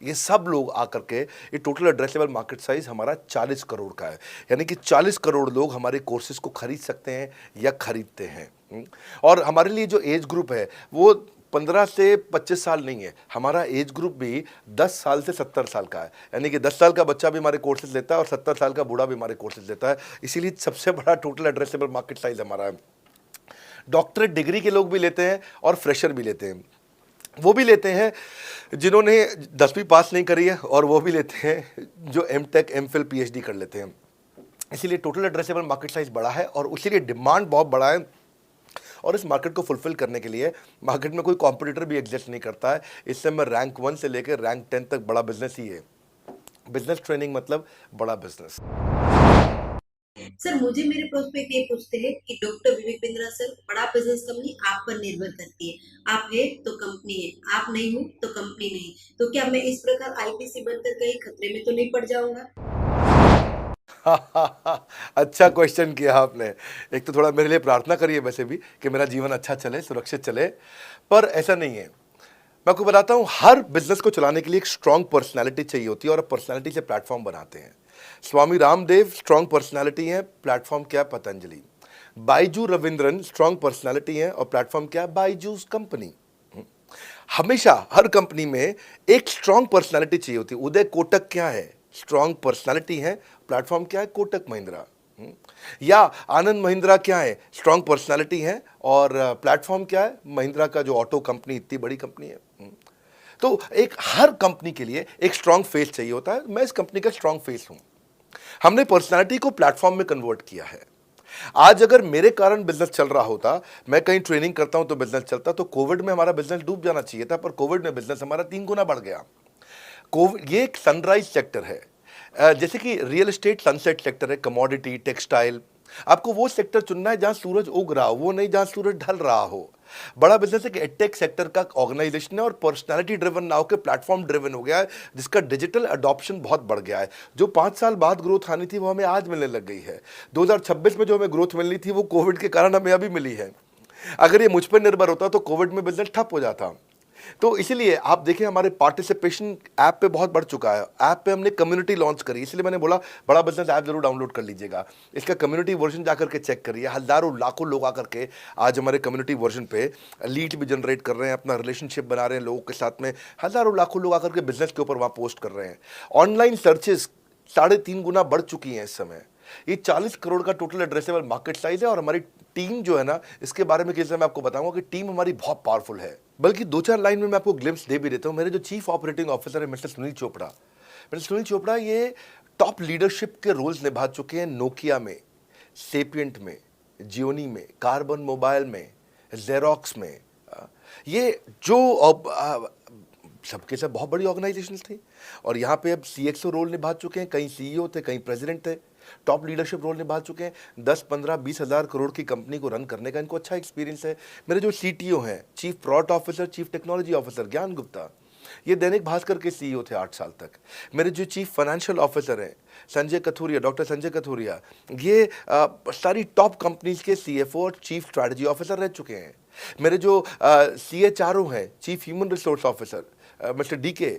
ये सब लोग आकर के ये टोटल एड्रेसेबल मार्केट साइज हमारा 40 करोड़ का है। यानी कि 40 करोड़ लोग हमारे कोर्सेज को खरीद सकते हैं या खरीदते हैं। और हमारे लिए जो एज ग्रुप है वो 15 से 25 साल नहीं है, हमारा एज ग्रुप भी 10 साल से 70 साल का है। यानी कि 10 साल का बच्चा भी हमारे कोर्सेज लेता है और 70 साल का बूढ़ा भी हमारे कोर्सेज लेता है। इसीलिए सबसे बड़ा टोटल एड्रेसेबल मार्केट साइज हमारा है। डॉक्टरेट डिग्री के लोग भी लेते हैं और फ्रेशर भी लेते हैं। वो भी लेते हैं जिन्होंने 10वीं पास नहीं करी है, और वो भी लेते हैं जो एमटेक, एमफिल, पीएचडी कर लेते हैं। इसीलिए टोटल एड्रेसेबल मार्केट साइज बड़ा है और उसीलिए डिमांड बहुत बड़ा है। और इस मार्केट को फुलफिल करने के लिए मार्केट में कोई कॉम्पिटिटर भी एग्जिस्ट नहीं करता है। इस समय रैंक 1 से लेकर रैंक 10 तक बड़ा बिजनेस ही है। बिजनेस ट्रेनिंग मतलब बड़ा बिजनेस। सर, मुझे मेरे प्रोस्पेक्ट ये पूछते हैं कि डॉक्टर विवेक बिंद्रा सर, बड़ा बिजनेस कंपनी आप पर निर्भर करती है। आप है तो कंपनी है, आप नहीं हो तो कंपनी नहीं। तो क्या मैं इस प्रकार आईपीसी बनकर कहीं खतरे में तो नहीं पड़ जाऊंगा? अच्छा क्वेश्चन किया आपने। एक तो थोड़ा मेरे लिए प्रार्थना करिए वैसे भी कि मेरा जीवन अच्छा चले, सुरक्षित चले, पर ऐसा नहीं है। मैं आपको बताता हूँ, हर बिजनेस को चलाने के लिए एक स्ट्रांग पर्सनालिटी चाहिए होती है और पर्सनालिटी से प्लेटफॉर्म बनाते हैं। स्वामी रामदेव स्ट्रांग पर्सनालिटी है, प्लेटफॉर्म क्या है? पतंजलि। बाइजू रविंद्रन स्ट्रांग पर्सनालिटी है और प्लेटफॉर्म क्या है? बाइजूस कंपनी। हमेशा हर कंपनी में एक स्ट्रांग पर्सनालिटी चाहिए होती है। उदय कोटक क्या है? स्ट्रांग पर्सनालिटी है, प्लेटफॉर्म क्या है? कोटक महिंद्रा। या आनंद महिंद्रा क्या है? स्ट्रांग पर्सनालिटी है और प्लेटफॉर्म क्या है? महिंद्रा का जो ऑटो कंपनी, इतनी बड़ी कंपनी है। तो एक हर कंपनी के लिए एक स्ट्रांग फेस चाहिए होता है। मैं इस कंपनी का स्ट्रांग फेस हूं। हमने पर्सनालिटी को प्लेटफॉर्म में कन्वर्ट किया है। आज अगर मेरे कारण बिजनेस चल रहा होता, मैं कहीं ट्रेनिंग करता हूं तो बिजनेस चलता, तो कोविड में हमारा बिजनेस डूब जाना चाहिए था, पर कोविड में बिजनेस हमारा 3 गुना बढ़ गया। ये एक सनराइज सेक्टर है, जैसे कि रियल एस्टेट सनसेट सेक्टर है, कमोडिटी, टेक्सटाइल। आपको वो सेक्टर चुनना है जहां सूरज उग रहा हो, वो नहीं जहां सूरज ढल रहा हो। बड़ा बिजनेस एक एडटेक सेक्टर का ऑर्गेनाइजेशन है और पर्सनालिटी ड्रिवन ना होकर प्लेटफॉर्म ड्रिवन हो गया है, जिसका डिजिटल अडॉप्शन बहुत बढ़ गया है। जो 5 साल बाद ग्रोथ आनी थी वो हमें आज मिलने लग गई है। 2026 में जो हमें ग्रोथ मिलनी थी वो कोविड के कारण हमें अभी मिली है। अगर ये मुझ पर निर्भर होता तो कोविड में बिजनेस ठप हो जाता। तो इसीलिए आप देखें, हमारे पार्टिसिपेशन ऐप पे बहुत बढ़ चुका है। ऐप पे हमने कम्युनिटी लॉन्च करी, इसलिए मैंने बोला बड़ा बिजनेस ऐप जरूर डाउनलोड कर लीजिएगा। इसका कम्युनिटी वर्जन जाकर के चेक करिए। हजारों लाखों लोग आकर के आज हमारे कम्युनिटी वर्जन पे लीड भी जनरेट कर रहे हैं, अपना रिलेशनशिप बना रहे हैं लोगों के साथ में। हजारों लाखों लोग आकर के बिजनेस के ऊपर वहाँ पोस्ट कर रहे हैं। ऑनलाइन सर्चेस 3.5 गुना बढ़ चुकी हैं इस समय। ये 40 करोड़ का टोटल एड्रेसेबल मार्केट साइज है। और हमारी टीम जो है ना, इसके बारे में कैसे मैं आपको बताऊंगा कि टीम हमारी बहुत पावरफुल है। बल्कि 2-4 लाइन में मैं आपको ग्लिम्स दे भी देता हूं। मेरे जो चीफ ऑपरेटिंग ऑफिसर है मिस्टर सुनील चोपड़ा, ये टॉप लीडरशिप के रोल्स निभा चुके हैं नोकिया में, सेपियंट में, जियोनी में, कार्बन मोबाइल में, जेरोक्स में। ये जो सबके सब बहुत बड़ी ऑर्गेनाइजेशन थी और यहाँ पे अब सीएक्सओ रोल निभा चुके हैं। कहीं सीईओ थे, कहीं प्रेसिडेंट थे। टॉप लीडरशिप रोल निभा चुके हैं। 10, 15, 20 हज़ार करोड़ की कंपनी को रन करने का इनको अच्छा एक्सपीरियंस है। मेरे जो सीटीओ हैं, chief product officer, chief technology officer ज्ञान गुप्ता, ये दैनिक भास्कर के सीईओ थे 8 साल तक। मेरे जो चीफ फाइनेंशियल ऑफिसर हैं संजय कथुरिया, डॉक्टर संजय कथुरिया, ये सारी टॉप कंपनीज के सीएफओ और चीफ स्ट्रैटेजी ऑफिसर रह चुके हैं। मेरे जो सीएचआरओ हैं, chief human resource officer Mr DK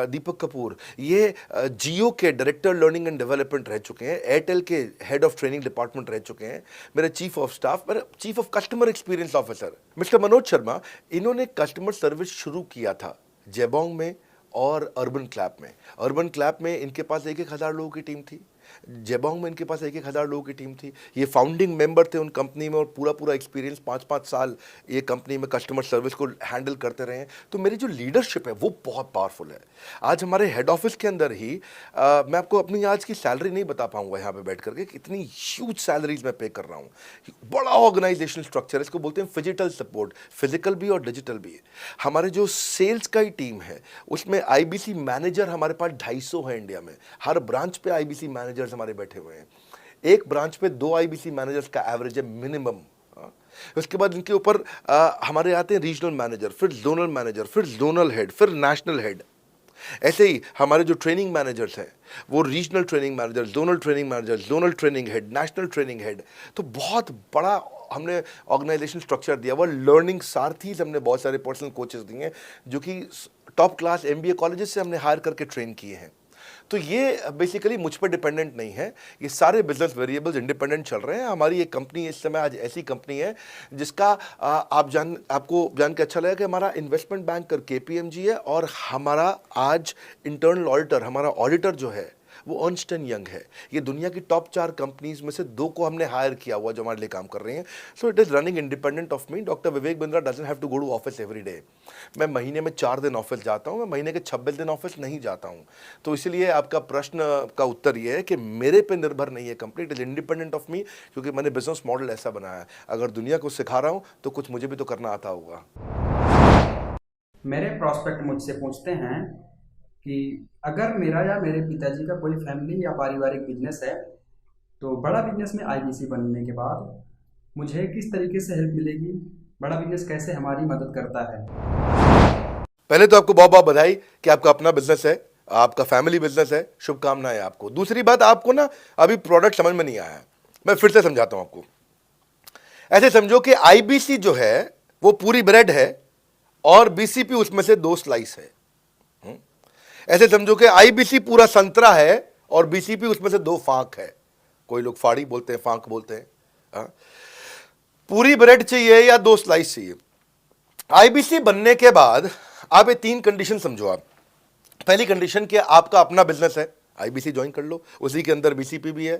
Deepak Kapoor, ये जियो के डायरेक्टर लर्निंग एंड डेवलपमेंट रह चुके हैं। एयरटेल के हेड ऑफ ट्रेनिंग डिपार्टमेंट रह चुके हैं। मेरे चीफ ऑफ स्टाफ, मेरे chief of customer experience officer mister Manoj Sharma, इन्होंने कस्टमर सर्विस शुरू किया था जेबोंग में और अर्बन क्लैप में। अर्बन क्लैप में इनके पास 1-1 हज़ार लोगों की टीम थी। जेबोंग में इनके पास 1,000 लोगों की टीम थी। ये फाउंडिंग मेंबर थे उन कंपनी में और पूरा एक्सपीरियंस 5-5 साल ये कंपनी में कस्टमर सर्विस को हैंडल करते रहे हैं। तो मेरी जो लीडरशिप है वो बहुत पावरफुल है। आज हमारे हेड ऑफिस के अंदर ही मैं आपको अपनी आज की सैलरी नहीं बता पाऊंगा यहाँ पे बैठ करके, कितनी ह्यूज सैलरीज मैं पे कर रहा हूँ। बड़ा ऑर्गेनाइजेशनल स्ट्रक्चर है, इसको बोलते हैं फिजिटल सपोर्ट, फिजिकल भी और डिजिटल भी। हमारे जो सेल्स का ही टीम है उसमें आईबीसी मैनेजर हमारे पास 250 है इंडिया में। हर ब्रांच पे आईबीसी मैनेजर्स हमारे बैठे हुए हैं। एक ब्रांच पे 2 आईबीसी मैनेजर्स का एवरेज है मिनिमम। उसके बाद इनके ऊपर हमारे आते हैं रीजनल मैनेजर, फिर जोनल मैनेजर, फिर जोनल हेड, फिर नेशनल हेड। ऐसे ही हमारे जो ट्रेनिंग मैनेजर्स हैं वो regional training manager, zonal training manager, zonal training head, national training head. तो बहुत बड़ा हमने ऑर्गेनाइजेशन स्ट्रक्चर दिया हुआ। लर्निंग सारथीज हमने बहुत सारे पर्सनल कोचेस दिए हैं जो कि टॉप क्लास एमबीए कॉलेजेस से हमने हायर करके ट्रेन किए हैं। तो ये बेसिकली मुझ पर डिपेंडेंट नहीं है, ये सारे बिजनेस वेरिएबल्स इंडिपेंडेंट चल रहे हैं। हमारी एक कंपनी इस समय आज ऐसी कंपनी है जिसका आपको जान के अच्छा लगेगा कि हमारा इन्वेस्टमेंट बैंकर केपीएमजी है और हमारा आज इंटरनल ऑडिटर, हमारा ऑडिटर जो है वो अर्न्स्ट एंड यंग है। ये दुनिया की टॉप 4 कंपनीज में से 2 को हमने हायर किया हुआ जो हमारे लिए काम कर रहे हैं। So it is running independent of me. Doctor Vivek Bindra doesn't have to go to office every day. मैं महीने में 4 दिन ऑफिस जाता हूँ, मैं महीने के 26 दिन ऑफिस नहीं जाता हूँ। तो इसलिए आपका प्रश्न का उत्तर ये है कि मेरे पे निर्भर नहीं है company, it is independent of मी, क्योंकि मैंने बिजनेस मॉडल ऐसा बनाया है। अगर दुनिया को सिखा रहा हूँ तो कुछ मुझे भी तो करना आता होगा। मेरे प्रॉस्पेक्ट मुझसे पूछते हैं कि अगर मेरा या मेरे पिताजी का कोई फैमिली या पारिवारिक बिजनेस है तो बड़ा बिजनेस में आईबीसी बनने के बाद मुझे किस तरीके से हेल्प मिलेगी, बड़ा बिजनेस कैसे हमारी मदद करता है। पहले तो आपको बहुत बहुत बधाई कि आपका अपना बिजनेस है, आपका फैमिली बिजनेस है, शुभकामनाएं आपको। दूसरी बात, आपको ना अभी प्रोडक्ट समझ में नहीं आया है, मैं फिर से समझाता हूं आपको। ऐसे समझो कि आईबीसी जो है वो पूरी ब्रेड है और बीसीपी उसमें से 2 स्लाइस है। ऐसे समझो कि आईबीसी पूरा संतरा है और बीसीपी उसमें से 2 फांक है। कोई लोग फाड़ी बोलते हैं, फांक बोलते हैं। पूरी ब्रेड चाहिए या 2 स्लाइस चाहिए। आईबीसी बनने के बाद आप ये 3 कंडीशन समझो। आप पहली कंडीशन कि आपका अपना बिजनेस है, आईबीसी ज्वाइन कर लो, उसी के अंदर बीसीपी भी है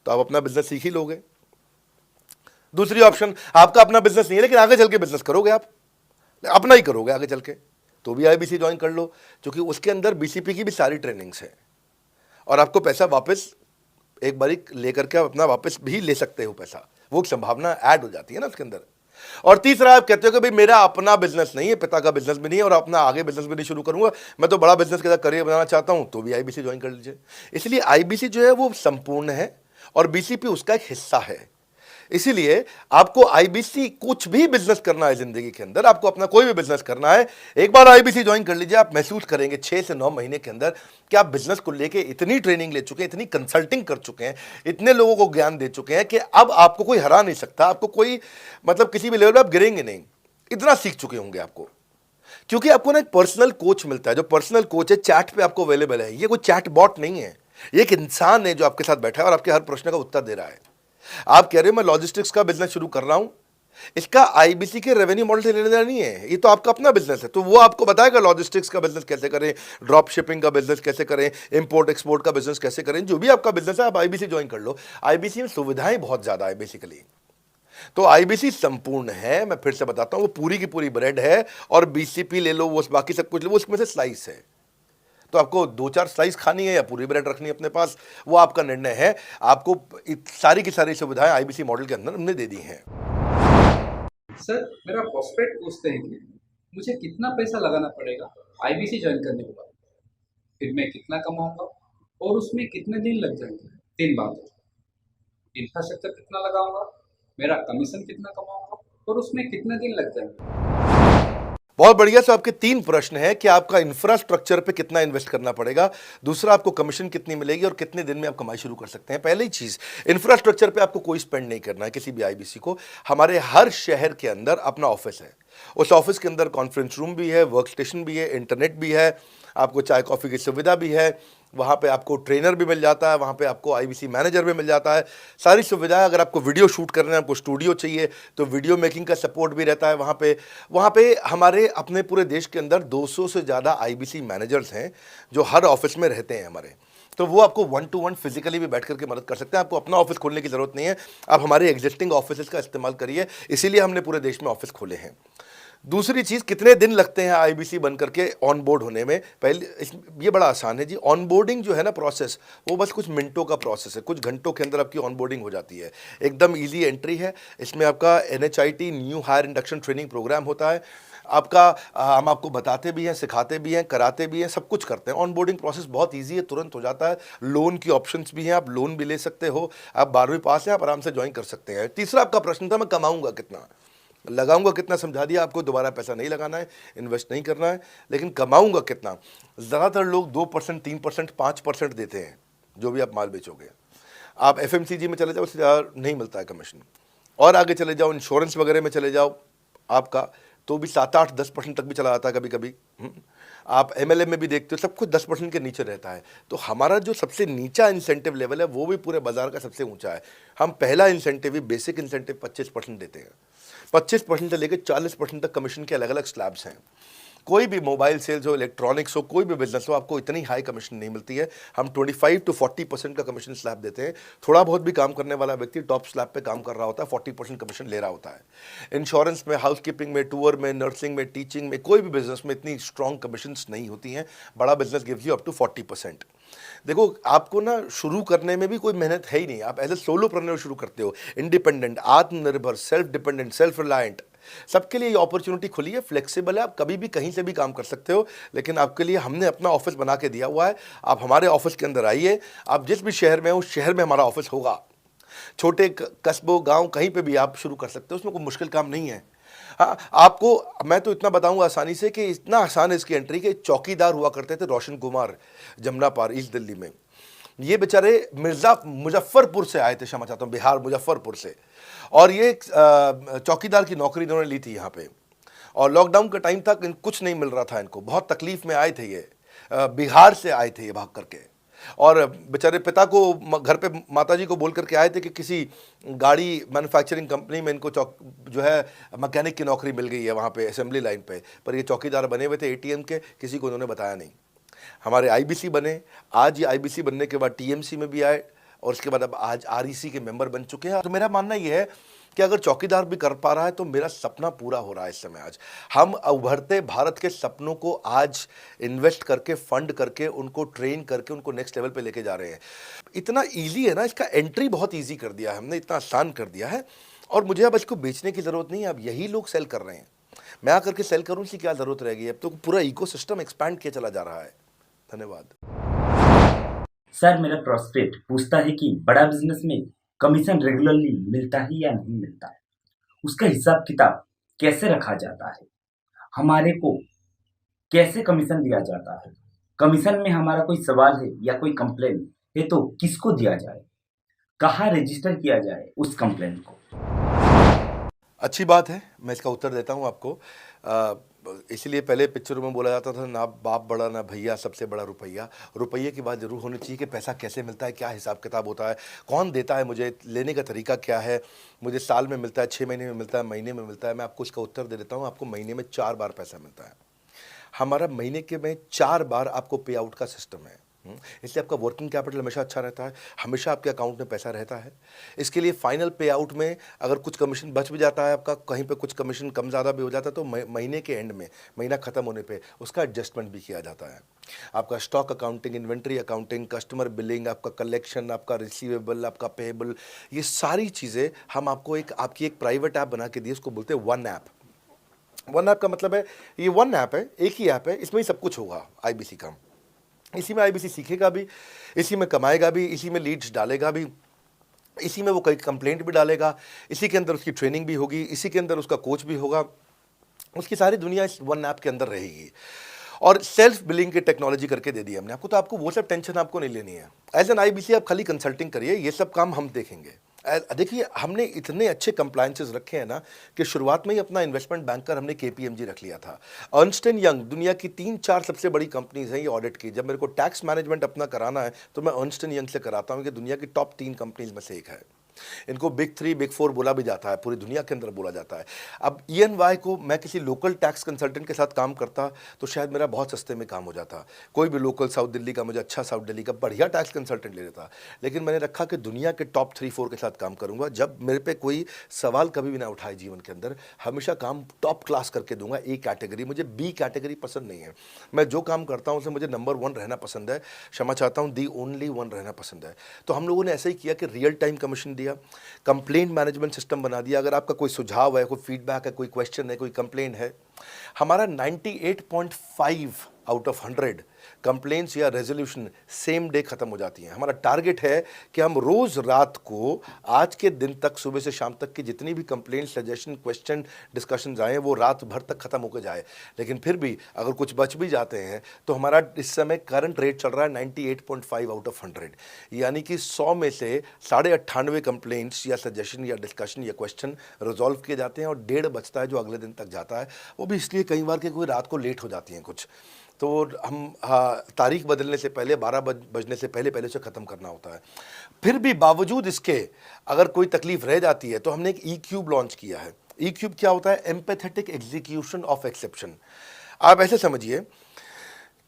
तो आप अपना बिजनेस सीख ही लोगे। दूसरी ऑप्शन, आपका अपना बिजनेस नहीं है लेकिन आगे चल के बिजनेस करोगे, आप अपना ही करोगे आगे चल के, तो भी आईबीसी ज्वाइन कर लो, क्योंकि उसके अंदर बीसीपी की भी सारी ट्रेनिंग्स है और आपको पैसा वापस एक बारी लेकर के आप अपना वापस भी ले सकते हो पैसा, वो संभावना ऐड हो जाती है ना उसके अंदर। और तीसरा, आप कहते हो कि भाई मेरा अपना बिजनेस नहीं है, पिता का बिजनेस भी नहीं है और अपना आगे बिजनेस भी नहीं शुरू करूंगा, मैं तो बड़ा बिजनेस के साथ करियर बनाना चाहता हूं, तो भी आईबीसी ज्वाइन कर लीजिए। इसलिए आईबीसी जो है वो संपूर्ण है और बीसीपी उसका एक हिस्सा है। इसीलिए आपको आईबीसी, कुछ भी बिजनेस करना है जिंदगी के अंदर, आपको अपना कोई भी बिजनेस करना है, एक बार आईबीसी ज्वाइन कर लीजिए, आप महसूस करेंगे 6 से 9 महीने के अंदर कि आप बिजनेस को लेके इतनी ट्रेनिंग ले चुके हैं, इतनी कंसल्टिंग कर चुके हैं, इतने लोगों को ज्ञान दे चुके हैं कि अब आपको कोई हरा नहीं सकता, आपको कोई मतलब किसी भी लेवल पर आप गिरेंगे नहीं, इतना सीख चुके होंगे आपको। क्योंकि आपको ना एक पर्सनल कोच मिलता है, जो पर्सनल कोच है चैट पे आपको अवेलेबल है। ये कोई चैट बॉट नहीं है, ये एक इंसान है जो आपके साथ बैठा है और आपके हर प्रश्न का उत्तर दे रहा है। आप कह रहे हो मैं लॉजिस्टिक्स का बिजनेस शुरू कर रहा हूं, इसका आईबीसी के रेवेन्यू मॉडल से लेने देना नहीं है, ये तो आपका अपना बिजनेस है, तो वो आपको बताएगा लॉजिस्टिक्स का बिजनेस कैसे करें, ड्रॉप शिपिंग का बिजनेस कैसे करें, इंपोर्ट एक्सपोर्ट का बिजनेस कैसे करें, जो भी आपका बिजनेस है आप आईबीसी ज्वाइन कर लो। आईबीसी में सुविधाएं बहुत ज्यादा है बेसिकली, तो आईबीसी संपूर्ण है। मैं फिर से बताता हूं, वो पूरी की पूरी ब्रेड है और बीसीपी ले लो, वो बाकी सब कुछ ले लो, उसमें से स्लाइस है। तो आपको 2-4 स्लाइस खानी है या पूरी ब्रेड रखनी है अपने पास, वो आपका निर्णय है। आपको सारी की सारी सुविधाएं आईबीसी मॉडल के अंदर हमने दे दी हैं। सर, मेरा प्रॉस्पेक्ट पूछते हैं कि मुझे कितना पैसा लगाना पड़ेगा आईबीसी ज्वाइन करने के बाद, फिर मैं कितना कमाऊंगा और उसमें कितने दिन लग जाएंगे। 3 बातें, इंफ्रास्ट्रक्चर कितना लगाऊंगा, मेरा कमीशन कितना कमाऊंगा और उसमें कितने दिन लग जाएंगे। बहुत बढ़िया। सो आपके 3 प्रश्न हैं कि आपका इंफ्रास्ट्रक्चर पे कितना इन्वेस्ट करना पड़ेगा, दूसरा आपको कमीशन कितनी मिलेगी और कितने दिन में आप कमाई शुरू कर सकते हैं। पहली चीज, इंफ्रास्ट्रक्चर पे आपको कोई स्पेंड नहीं करना है किसी भी आईबीसी को। हमारे हर शहर के अंदर अपना ऑफिस है, उस ऑफिस के अंदर कॉन्फ्रेंस रूम भी है, वर्क स्टेशन भी है, इंटरनेट भी है, आपको चाय कॉफ़ी की सुविधा भी है, वहाँ पे आपको ट्रेनर भी मिल जाता है, वहाँ पे आपको आईबीसी मैनेजर भी मिल जाता है, सारी सुविधाएं। अगर आपको वीडियो शूट करना है, आपको स्टूडियो चाहिए तो वीडियो मेकिंग का सपोर्ट भी रहता है वहाँ पे हमारे अपने पूरे देश के अंदर 200 से ज़्यादा आईबीसी मैनेजर्स हैं जो हर ऑफिस में रहते हैं हमारे। तो वो आपको 1-to-1 फिजिकली भी बैठ करके मदद कर सकते हैं। आपको अपना ऑफिस खोलने की ज़रूरत नहीं है, आप हमारे एग्जिस्टिंग ऑफिस का इस्तेमाल करिए, इसीलिए हमने पूरे देश में ऑफिस खोले हैं। दूसरी चीज़, कितने दिन लगते हैं आईबीसी बन करके ऑन बोर्ड होने में? ये बड़ा आसान है जी। ऑन बोर्डिंग जो है ना प्रोसेस, वो बस कुछ मिनटों का प्रोसेस है, कुछ घंटों के अंदर आपकी ऑन बोर्डिंग हो जाती है। एकदम ईजी एंट्री है। इसमें आपका NHIT new hire induction training program होता है। आपका हम आपको बताते भी हैं, सिखाते भी हैं, कराते भी हैं, सब कुछ करते हैं। ऑन बोर्डिंग प्रोसेस बहुत ईजी है, तुरंत हो जाता है। लोन की ऑप्शंस भी हैं, आप लोन भी ले सकते हो। आप 12वीं पास हैं, आप आराम से ज्वाइन कर सकते हैं। तीसरा आपका प्रश्न था, मैं कमाऊंगा कितना, लगाऊंगा कितना, समझा दिया आपको। दोबारा पैसा नहीं लगाना है, इन्वेस्ट नहीं करना है, लेकिन कमाऊंगा कितना। ज़्यादातर लोग 2%, 3%, 5% देते हैं जो भी आप माल बेचोगे। आप FMCG में चले जाओ, उससे ज़्यादा नहीं मिलता है कमीशन। और आगे चले जाओ, इंश्योरेंस वगैरह में चले जाओ आपका, तो भी 7, 8, 10% तक भी चला जाता है कभी कभी। आप MLM में भी देखते हो, सब कुछ 10% के नीचे रहता है। तो हमारा जो सबसे नीचा इंसेंटिव लेवल है, वो भी पूरे बाजार का सबसे ऊंचा है। हम पहला इंसेंटिव भी, बेसिक इंसेंटिव 25% देते हैं। 25% से लेकर 40% तक कमीशन के अलग अलग स्लैब्स हैं। कोई भी मोबाइल सेल्स हो, इलेक्ट्रॉनिक्स हो, कोई भी बिजनेस हो, आपको इतनी हाई कमीशन नहीं मिलती है। हम 25 to 40% का कमीशन स्लैब देते हैं। थोड़ा बहुत भी काम करने वाला व्यक्ति टॉप स्लैब पे काम कर रहा होता है, 40% कमीशन ले रहा होता है। इंश्योरेंस में, हाउसकीपिंग में, टूर में, नर्सिंग में, टीचिंग में, कोई भी बिजनेस में इतनी स्ट्रॉन्ग कमीशंस नहीं होती हैं। बड़ा business gives you up to 40%। देखो, आपको ना शुरू करने में भी कोई मेहनत है ही नहीं। आप एज ए सोलोप्रेन्योर शुरू करते हो, इंडिपेंडेंट, आत्मनिर्भर, सेल्फ डिपेंडेंट, सेल्फ रिलायंट। सबके लिए ये अपॉर्चुनिटी खुली है, फ्लेक्सिबल है, आप कभी भी कहीं से भी काम कर सकते हो। लेकिन आपके लिए हमने अपना ऑफिस बना के दिया हुआ है। आप हमारे ऑफिस के अंदर आइए, आप जिस भी शहर में हो, उस शहर में हमारा ऑफिस होगा। छोटे कस्बों, गांव, कहीं पे भी आप शुरू कर सकते हो, उसमें कोई मुश्किल काम नहीं है। हाँ, आपको मैं तो इतना बताऊंगा आसानी से कि इतना आसान है इसकी एंट्री कि चौकीदार हुआ करते थे रोशन कुमार, जमुना पार, ईस्ट दिल्ली में। ये बेचारे मुजफ्फरपुर से आए थे, क्षमा चाहता हूँ, बिहार मुजफ्फरपुर से। और ये चौकीदार की नौकरी इन्होंने ली थी यहाँ पे। और लॉकडाउन का टाइम था, कुछ नहीं मिल रहा था इनको, बहुत तकलीफ में आए थे ये। बिहार से आए थे ये भाग करके। और बेचारे पिता को घर पे माताजी को बोल करके आए थे कि किसी गाड़ी मैन्युफैक्चरिंग कंपनी में इनको जो है मैकेनिक की नौकरी मिल गई है वहाँ पे असेंबली लाइन पे। पर ये चौकीदार बने हुए थे ATM के, किसी को उन्होंने बताया नहीं। हमारे IBC बने, आज ये IBC बनने के बाद TMC में भी आए, और उसके बाद अब आज REC के मेंबर बन चुके हैं। तो मेरा मानना ये है कि अगर चौकीदार भी कर पा रहा है तो मेरा सपना पूरा हो रहा है इस समय। आज हम उभरते भारत के सपनों को आज इन्वेस्ट करके, फंड करके, उनको ट्रेन करके, उनको नेक्स्ट लेवल पे लेके जा रहे हैं। इतना ईजी है ना, इसका एंट्री बहुत ईजी कर दिया है हमने, इतना आसान कर दिया है। और मुझे अब इसको बेचने की ज़रूरत नहीं है, अब यही लोग सेल कर रहे हैं। मैं आकर के सेल करूँ, इसकी क्या ज़रूरत रहेगी? अब तो पूरा इकोसिस्टम एक्सपैंड किया चला जा रहा है। धन्यवाद। सर, मेरा प्रोस्पेक्ट पूछता है कि बड़ा बिजनेस में कमीशन रेगुलरली मिलता है या नहीं मिलता है, उसका हिसाब किताब कैसे रखा जाता है, हमारे को कैसे कमीशन दिया जाता है, कमीशन में हमारा कोई सवाल है या कोई कंप्लेन है तो किसको दिया जाए, कहाँ रजिस्टर किया जाए उस कंप्लेन को। अच्छी बात है, मैं इसका उत्तर देता हूँ आपको। इसीलिए पहले पिक्चरों में बोला जाता था, ना बाप बड़ा ना भैया, सबसे बड़ा रुपया। रुपये की बात जरूर होनी चाहिए कि पैसा कैसे मिलता है, क्या हिसाब किताब होता है, कौन देता है, मुझे लेने का तरीका क्या है, मुझे साल में मिलता है, 6 महीने में मिलता है, महीने में मिलता है। मैं आपको इसका उत्तर दे देता हूँ। आपको महीने में 4 बार पैसा मिलता है। हमारा महीने के में 4 बार आपको पे आउट का सिस्टम है। इसलिए आपका वर्किंग कैपिटल हमेशा अच्छा रहता है, हमेशा आपके अकाउंट में पैसा रहता है। इसके लिए फाइनल पे आउट में अगर कुछ कमीशन बच भी जाता है आपका, कहीं पे कुछ कमीशन कम ज़्यादा भी हो जाता है, तो महीने के एंड में, महीना ख़त्म होने पे उसका एडजस्टमेंट भी किया जाता है। आपका stock accounting, inventory accounting, customer billing, आपका कलेक्शन, आपका रिसीवेबल, आपका पेएबल, ये सारी चीज़ें हम आपको आपकी एक प्राइवेट ऐप बना के दी, उसको बोलते हैं वन ऐप। वन ऐप का मतलब है, ये वन ऐप है, एक ही ऐप है, इसमें ही सब कुछ होगा IBC का। इसी में IBC सीखेगा भी, इसी में कमाएगा भी, इसी में लीड्स डालेगा भी, इसी में वो कई कंप्लेंट भी डालेगा, इसी के अंदर उसकी ट्रेनिंग भी होगी, इसी के अंदर उसका कोच भी होगा। उसकी सारी दुनिया इस वन ऐप के अंदर रहेगी। और सेल्फ बिलिंग की टेक्नोलॉजी करके दे दी हमने आपको, तो आपको वो सब टेंशन आपको नहीं लेनी है। एज एन IBC आप खाली कंसल्टिंग करिए, ये सब काम हम देखेंगे। देखिए, हमने इतने अच्छे कंप्लायंसेस रखे हैं ना कि शुरुआत में ही अपना इन्वेस्टमेंट बैंकर हमने KPMG रख लिया था। अर्नस्ट एंड यंग, दुनिया की 3-4 सबसे बड़ी कंपनीज हैं ये ऑडिट की। जब मेरे को टैक्स मैनेजमेंट अपना कराना है तो मैं अर्नस्ट एंड यंग से कराता हूँ, कि दुनिया की टॉप 3 कंपनीज में से एक है। इनको बिग 3 बिग 4 बोला भी जाता है, पूरी दुनिया के अंदर बोला जाता है। अब EY को मैं किसी लोकल टैक्स कंसल्टेंट के साथ काम करता तो शायद मेरा बहुत सस्ते में काम हो जाता। कोई भी लोकल साउथ दिल्ली का, मुझे अच्छा साउथ दिल्ली का बढ़िया टैक्स कंसल्टेंट ले लेता। लेकिन मैंने रखा कि दुनिया के टॉप 3-4 के साथ काम करूंगा। जब मेरे पे कोई सवाल कभी भी ना उठाए जीवन के अंदर, हमेशा काम टॉप क्लास करके दूंगा। ए कैटेगरी, मुझे बी कैटेगरी पसंद नहीं है। मैं जो काम करता हूं उसमें मुझे नंबर 1 रहना पसंद है। क्षमा चाहता हूं, दी ओनली 1 रहना पसंद है। तो हम लोगों ने ऐसा ही किया कि रियल टाइम कमीशन दिया, कंप्लेंट मैनेजमेंट सिस्टम बना दिया। अगर आपका कोई सुझाव है, कोई फीडबैक है, कोई क्वेश्चन है, कोई कंप्लेंट है, हमारा 98.5 आउट ऑफ 100 कंप्लेंट्स या रेजोल्यूशन सेम डे खत्म हो जाती हैं। हमारा टारगेट है कि हम रोज रात को, आज के दिन तक, सुबह से शाम तक की जितनी भी कंप्लेंट, सजेशन, क्वेश्चन, डिस्कशंस आए वो रात भर तक खत्म होकर जाए। लेकिन फिर भी अगर कुछ बच भी जाते हैं तो हमारा इस समय करंट रेट चल रहा है 98.5 आउट ऑफ 100, यानी कि 100 में से 98.5 कंप्लेंट्स या सजेशन या डिस्कशन या क्वेश्चन रिजॉल्व किए जाते हैं और 1.5 बचता है जो अगले दिन तक जाता है। वो भी इसलिए कई बार कि कोई रात को लेट हो जाती हैं कुछ, तो हम तारीख बदलने से पहले, 12 बजने से पहले पहले से ख़त्म करना होता है। फिर भी बावजूद इसके अगर कोई तकलीफ रह जाती है तो हमने एक E-क्यूब लॉन्च किया है। E-क्यूब क्या होता है? Empathetic execution of exception. आप ऐसे समझिए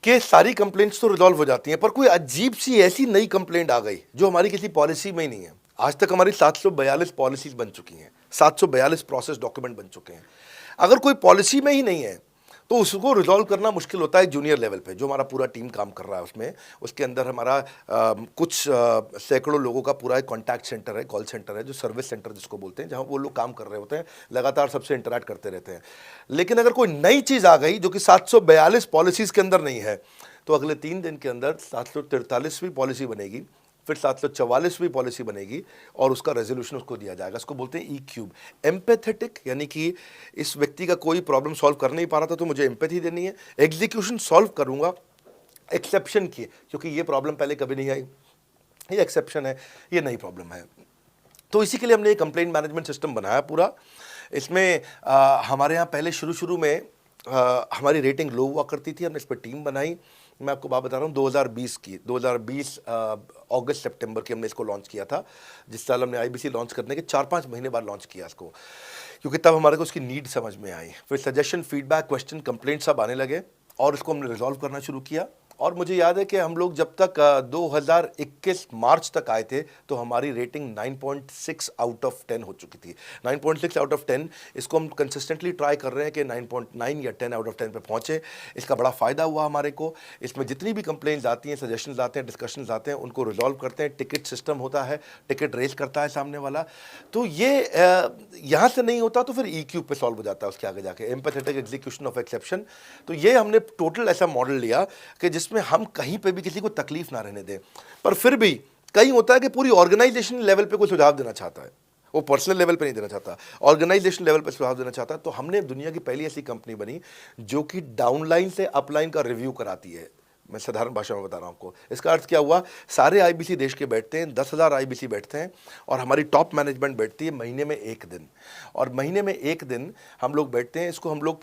कि सारी कंप्लेंट्स तो रिजॉल्व हो जाती हैं, पर कोई अजीब सी ऐसी नई कंप्लेंट आ गई जो हमारी किसी पॉलिसी में ही नहीं है। आज तक हमारी 742 पॉलिसीज बन चुकी हैं, 742 प्रोसेस डॉक्यूमेंट बन चुके हैं। अगर कोई पॉलिसी में ही नहीं है तो उसको रिजॉल्व करना मुश्किल होता है जूनियर लेवल पे, जो हमारा पूरा टीम काम कर रहा है उसमें। उसके अंदर हमारा कुछ सैकड़ों लोगों का पूरा एक कॉन्टैक्ट सेंटर है, कॉल सेंटर है, जो सर्विस सेंटर जिसको बोलते हैं, जहाँ वो लोग काम कर रहे होते हैं, लगातार सबसे इंटरैक्ट करते रहते हैं। लेकिन अगर कोई नई चीज़ आ गई जो कि 742 पॉलिसीज़ के अंदर नहीं है, तो अगले 3 दिन के अंदर 743वीं पॉलिसी बनेगी, फिर 744वीं पॉलिसी बनेगी और उसका रेजोल्यूशन उसको दिया जाएगा। इसको बोलते हैं E-क्यूब। एम्पैथेटिक, यानी कि इस व्यक्ति का कोई प्रॉब्लम सॉल्व कर नहीं पा रहा था तो मुझे एम्पैथी देनी है। एग्जीक्यूशन सॉल्व करूंगा एक्सेप्शन की, क्योंकि ये प्रॉब्लम पहले कभी नहीं आई, ये एक्सेप्शन है, ये नई प्रॉब्लम है। तो इसी के लिए हमने एक कंप्लेंट मैनेजमेंट सिस्टम बनाया पूरा। इसमें हमारे यहाँ पहले शुरू में हमारी रेटिंग लो हुआ करती थी, हमने इस पर टीम बनाई। मैं आपको बात बता रहा हूँ 2020 अगस्त सितंबर की हमने इसको लॉन्च किया था। जिस साल हमने IBC लॉन्च करने के 4-5 महीने बाद लॉन्च किया इसको, क्योंकि तब हमारे को उसकी नीड समझ में आई। फिर सजेशन, फीडबैक, क्वेश्चन, कंप्लेंट सब आने लगे और इसको हमने रिजॉल्व करना शुरू किया। और मुझे याद है कि हम लोग जब तक 2021 मार्च तक आए थे तो हमारी रेटिंग 9.6 आउट ऑफ 10 हो चुकी थी। 9.6 आउट ऑफ 10, इसको हम कंसिस्टेंटली ट्राई कर रहे हैं कि 9.9 या 10 आउट ऑफ 10 पे पहुँचे। इसका बड़ा फ़ायदा हुआ हमारे को। इसमें जितनी भी कंप्लेंट्स आती हैं, सजेशंस आते हैं, डिस्कशंस आते हैं, उनको रिजॉल्व करते हैं। टिकट सिस्टम होता है, टिकट रेज करता है सामने वाला। तो ये यहाँ से नहीं होता तो फिर E-क्यूब पे सॉल्व हो जाता है उसके आगे जाके, एम्पैथेटिक एग्जीक्यूशन ऑफ एक्सेप्शन। तो ये हमने टोटल ऐसा मॉडल लिया कि जिसमें हम कहीं पे भी किसी को तकलीफ ना रहने दें। पर फिर भी कहीं होता है कि पूरी ऑर्गेनाइजेशन लेवल पे कोई सुझाव देना चाहता है, वो पर्सनल लेवल पे नहीं देना चाहता, ऑर्गेनाइजेशन लेवल पे सुझाव देना चाहता है। तो हमने दुनिया की पहली ऐसी कंपनी बनी जो कि डाउनलाइन से अपलाइन का रिव्यू कराती है। मैं साधारण भाषा में बता रहा हूँ आपको। इसका अर्थ क्या हुआ? सारे IBC देश के बैठते हैं, 10,000 IBC बैठते हैं और हमारी टॉप मैनेजमेंट बैठती है महीने में 1 दिन। और महीने में 1 दिन हम लोग बैठते हैं। इसको हम लोग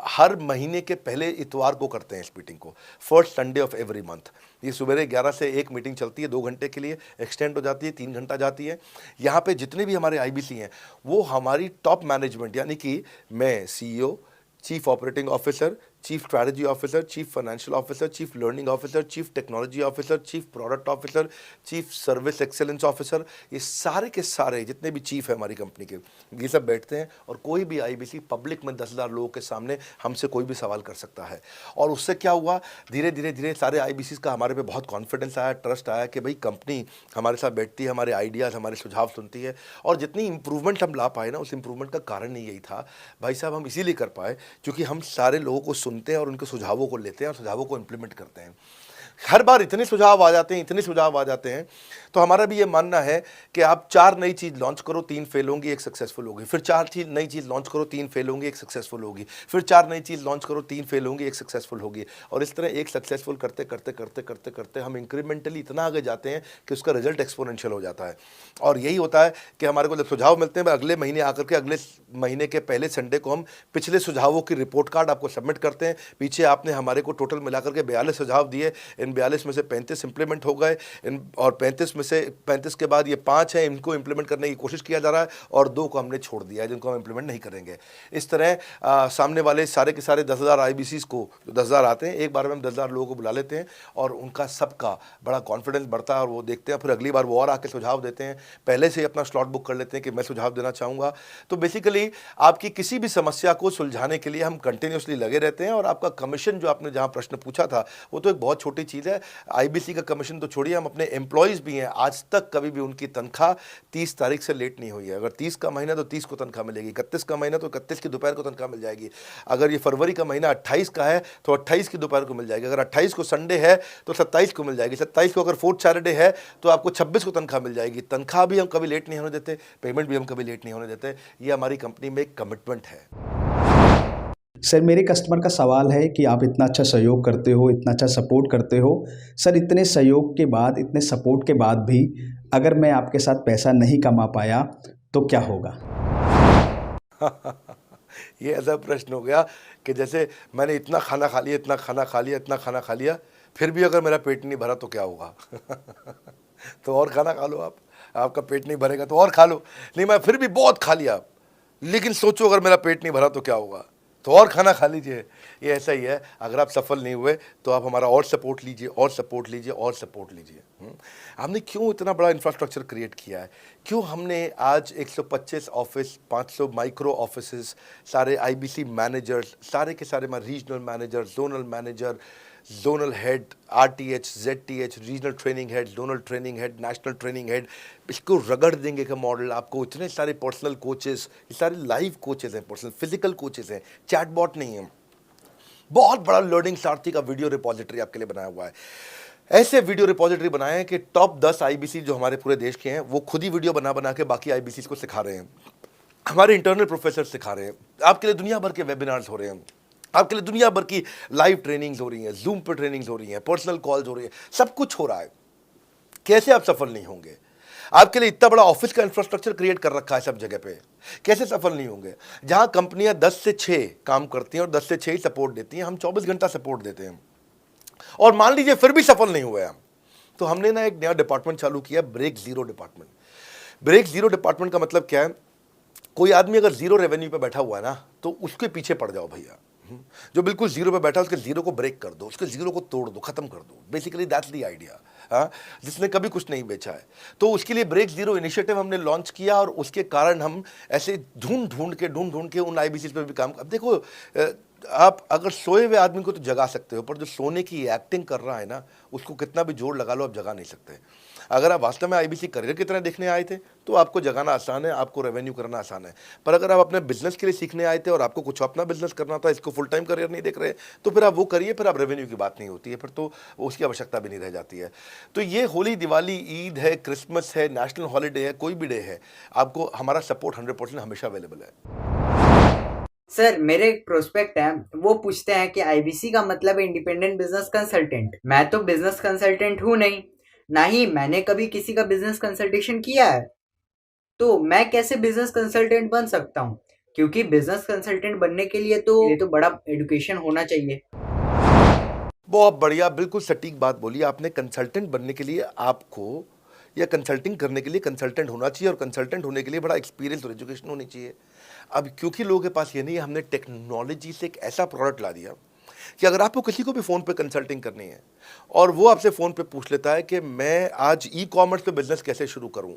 हर महीने के पहले इतवार को करते हैं इस मीटिंग को, first Sunday off every month. ये सुबह 11 से 1 मीटिंग चलती है, 2 घंटे के लिए एक्सटेंड हो जाती है, 3 घंटा जाती है। यहाँ पे जितने भी हमारे IBC हैं वो हमारी टॉप मैनेजमेंट, यानी कि मैं CEO, chief operating officer, chief strategy officer, chief financial officer, chief learning officer, chief technology officer, chief product officer, chief service excellence officer, ये सारे के सारे जितने भी चीफ है हमारी कंपनी के, ये सब बैठते हैं। और कोई भी IBC पब्लिक में 10,000 लोगों के सामने हमसे कोई भी सवाल कर सकता है। और उससे क्या हुआ, धीरे धीरे सारे IBCs का हमारे पे बहुत कॉन्फिडेंस आया, ट्रस्ट आया कि भाई कंपनी हमारे साथ बैठती है, हमारे आइडियाज़, हमारे सुझाव सुनती है। और जितनी इंप्रूवमेंट हम ला पाए ना, उस इंप्रूवमेंट का कारण ही यही था भाई साहब, हम इसीलिए कर पाए क्योंकि हम सारे लोगों को सुनते हैं और उनके सुझावों को लेते हैं और सुझावों को इम्प्लीमेंट करते हैं। हर बार इतने सुझाव आ जाते हैं, इतने सुझाव आ जाते हैं, तो हमारा भी ये मानना है कि आप 4 नई चीज़ लॉन्च करो, 3 फेल होंगी, 1 सक्सेसफुल होगी। फिर 4 नई चीज़ लॉन्च करो, 3 फेल होंगी, 1 सक्सेसफुल होगी। फिर 4 नई चीज़ लॉन्च करो, 3 फेल होंगी, 1 सक्सेसफुल होगी। और इस तरह 1 सक्सेसफुल करते करते करते करते करते हम इंक्रीमेंटली इतना आगे जाते हैं कि उसका रिजल्ट एक्सपोनेंशियल हो जाता है। और यही होता है कि हमारे को जब सुझाव मिलते हैं, अगले महीने आकर के अगले महीने के पहले संडे को हम पिछले सुझावों की रिपोर्ट कार्ड आपको सबमिट करते हैं। पीछे आपने हमारे को टोटल मिलाकर के 42 सुझाव दिए, इन 42 में से 35 इंप्लीमेंट हो गए, इन और 35 में से 35 के बाद ये 5 हैं, इनको इंप्लीमेंट करने की कोशिश किया जा रहा है और 2 को हमने छोड़ दिया है जिनको हम इंप्लीमेंट नहीं करेंगे। इस तरह सामने वाले सारे के सारे 10,000 IBCs को, जो 10,000 आते हैं, एक बार में हम 10,000 लोगों को बुला लेते हैं और उनका सबका बड़ा कॉन्फिडेंस बढ़ता है और वो देखते हैं, फिर अगली बार वो और आके सुझाव देते हैं, पहले से ही अपना स्लॉट बुक कर लेते हैं कि मैं सुझाव देना चाहूँगा। तो बेसिकली आपकी किसी भी समस्या को सुलझाने के लिए हम कंटिन्यूसली लगे रहते हैं और आपका कमीशन, जो आपने जहाँ प्रश्न पूछा था, वो तो एक बहुत छोटी चीज़ है। IBC का कमीशन तो छोड़िए, हम अपने एम्प्लॉयज़ भी हैं, आज तक कभी भी उनकी तनख्वाह 30 तारीख से लेट नहीं हुई है। अगर 30 का महीना तो 30 को तनख्वाह मिलेगी, 31 का महीना तो 31 की दोपहर को तनख्वाह मिल जाएगी, अगर ये फरवरी का महीना 28 का है तो 28 की दोपहर को मिल जाएगी, अगर 28 को संडे है तो 27 को मिल जाएगी, 27 को अगर फोर्थ सैटरडे है तो आपको 26 को तनख्वाह मिल जाएगी। तनख्वाह भी हम कभी लेट नहीं होने देते, पेमेंट भी हम कभी लेट नहीं होने देते, ये हमारी कंपनी में एक कमिटमेंट है। सर, मेरे कस्टमर का सवाल है कि आप इतना अच्छा सहयोग करते हो, इतना अच्छा सपोर्ट करते हो, सर इतने सहयोग के बाद, इतने सपोर्ट के बाद भी अगर मैं आपके साथ पैसा नहीं कमा पाया तो क्या होगा? ये ऐसा प्रश्न हो गया कि जैसे मैंने इतना खाना खा लिया, इतना खाना खा लिया, इतना खाना खा लिया, फिर भी अगर मेरा पेट नहीं भरा तो क्या होगा? तो और खाना खा लो आप, आपका पेट नहीं भरेगा तो और खा लो। नहीं, मैं फिर भी बहुत खा लिया, लेकिन सोचो अगर मेरा पेट नहीं भरा तो क्या होगा, तो और खाना खा लीजिए। ये ऐसा ही है, अगर आप सफल नहीं हुए तो आप हमारा और सपोर्ट लीजिए, और सपोर्ट लीजिए, और सपोर्ट लीजिए। हमने क्यों इतना बड़ा इंफ्रास्ट्रक्चर क्रिएट किया है, क्यों हमने आज 125 ऑफिस, 500 माइक्रो ऑफिसेस, सारे IBC मैनेजर्स, सारे के सारे regional manager, zonal manager, zonal head, RTH, ZTH, regional training head, zonal training head, national training head, इसको रगड़ देंगे का मॉडल। आपको इतने सारे पर्सनल कोचेस, ये सारे लाइव कोचेस हैं, पर्सनल फिजिकल कोचेस हैं, चैटबॉट नहीं है। बहुत बड़ा लर्निंग सारथी का वीडियो रिपोजिटरी आपके लिए बनाया हुआ है। ऐसे वीडियो रिपोजिटरी बनाए हैं कि टॉप 10 IBC जो हमारे पूरे देश के हैं, वो खुद ही वीडियो बना बना के बाकी IBCs को सिखा रहे हैं। हमारे इंटरनल प्रोफेसर सिखा रहे हैं, आपके लिए दुनिया भर के वेबिनार्स हो रहे हैं, आपके लिए दुनिया भर की लाइव ट्रेनिंग्स हो रही हैं, जूम पर ट्रेनिंग्स हो रही हैं, पर्सनल कॉल्स हो रही हैं, सब कुछ हो रहा है। कैसे आप सफल नहीं होंगे? आपके लिए इतना बड़ा ऑफिस का इंफ्रास्ट्रक्चर क्रिएट कर रखा है सब जगह पे, कैसे सफल नहीं होंगे? जहां कंपनियां 10 से 6 काम करती हैं और 10 से 6 ही सपोर्ट देती हैं, हम 24 घंटा सपोर्ट देते हैं, और मान लीजिए फिर भी सफल नहीं हुए हम, तो हमने ना एक नया डिपार्टमेंट चालू किया, break zero department. Break zero department का मतलब क्या है? कोई आदमी अगर जीरो रेवेन्यू पे बैठा हुआ है ना, तो उसके पीछे पड़ जाओ भैया। जो बिल्कुल जीरो पे बैठा है, उसके जीरो को ब्रेक कर दो, उसके जीरो को तोड़ दो, खत्म कर दो। Basically that's the idea. जिसने कभी कुछ नहीं बेचा है, तो उसके लिए ब्रेक जीरो इनिशिएटिव हमने लॉन्च किया, और उसके कारण हम ऐसे ढूंढ ढूंढ के उन IBCs पे भी काम। अब देखो, आप अगर सोए हुए आदमी को तो जगा सकते हो, पर जो सोने की एक्टिंग कर रहा है ना, उसको कितना भी जोर लगा लो, आप जगा नहीं सकते। अगर आप वास्तव में IBC करियर की तरह देखने आए थे तो आपको जगाना आसान है, आपको रेवेन्यू करना आसान है। पर अगर आप अपने बिजनेस के लिए सीखने आए थे और आपको कुछ अपना बिजनेस करना था, इसको फुल टाइम करियर नहीं देख रहे, तो फिर आप वो करिए, फिर आप रेवेन्यू की बात नहीं होती है, फिर तो उसकी आवश्यकता भी नहीं रह जाती है। तो ये होली, दिवाली, ईद है, क्रिसमस है, नेशनल हॉलीडे है, कोई भी डे है, आपको हमारा सपोर्ट 100% हमेशा अवेलेबल है। सर, मेरे एक प्रोस्पेक्ट है, वो पूछते हैं कि IBC का मतलब है इंडिपेंडेंट बिजनेस कंसल्टेंट। मैं तो बिजनेस कंसल्टेंट हूँ नहीं, ना ही मैंने कभी किसी का बिजनेस कंसल्टेशन किया है, तो मैं कैसे बिजनेस कंसल्टेंट बन सकता हूँ? क्योंकि बिजनेस कंसल्टेंट बनने के लिए तो बड़ा एजुकेशन होना चाहिए। बहुत बढ़िया, बिल्कुल सटीक बात बोली आपने। कंसल्टेंट बनने के लिए आपको, या कंसल्टिंग करने के लिए कंसल्टेंट होना चाहिए, और कंसल्टेंट होने के लिए बड़ा एक्सपीरियंस और एजुकेशन होनी चाहिए। अब क्योंकि लोगों के पास ये नहीं है, हमने टेक्नोलॉजी से एक ऐसा प्रोडक्ट ला दिया कि अगर आपको किसी को भी फ़ोन पे कंसल्टिंग करनी है और वो आपसे फ़ोन पे पूछ लेता है कि मैं आज ई-कॉमर्स पे बिजनेस कैसे शुरू करूं,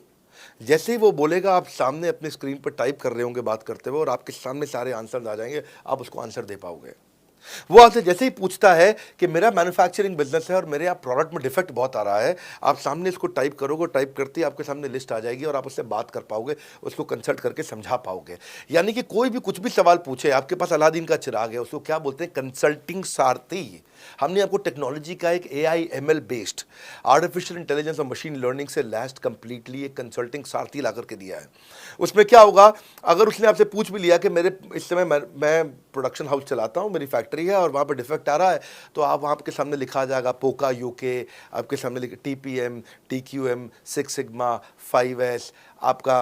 जैसे ही वो बोलेगा, आप सामने अपने स्क्रीन पर टाइप कर रहे होंगे बात करते हुए, और आपके सामने सारे आंसर आ जाएंगे, आप उसको आंसर दे पाओगे। वो आपसे जैसे ही पूछता है कि मेरा मैन्युफैक्चरिंग बिजनेस है और मेरे यहाँ प्रोडक्ट में डिफेक्ट बहुत आ रहा है, आप सामने इसको टाइप करोगे, टाइप करते ही आपके सामने लिस्ट आ जाएगी और आप उससे बात कर पाओगे, उसको कंसल्ट करके समझा पाओगे। यानी कि कोई भी कुछ भी सवाल पूछे, आपके पास अलादीन का चिराग है, उसको क्या बोलते हैं? कंसल्टिंग सारथी। हमने आपको टेक्नोलॉजी का एक AI ML based, artificial intelligence और मशीन लर्निंग से लैस्ड कंप्लीटली एक कंसल्टिंग सारथी ला करके दिया है। उसमें क्या होगा, अगर उसने आपसे पूछ भी लिया कि मेरे इस समय मैं प्रोडक्शन हाउस चलाता हूँ, मेरी फैक्ट्री है और वहाँ पर डिफेक्ट आ रहा है, तो आप वहाँ के सामने लिखा आ जाएगा पोका UK, आपके सामने TPM, TQM, 6 सिग्मा, 5S, आपका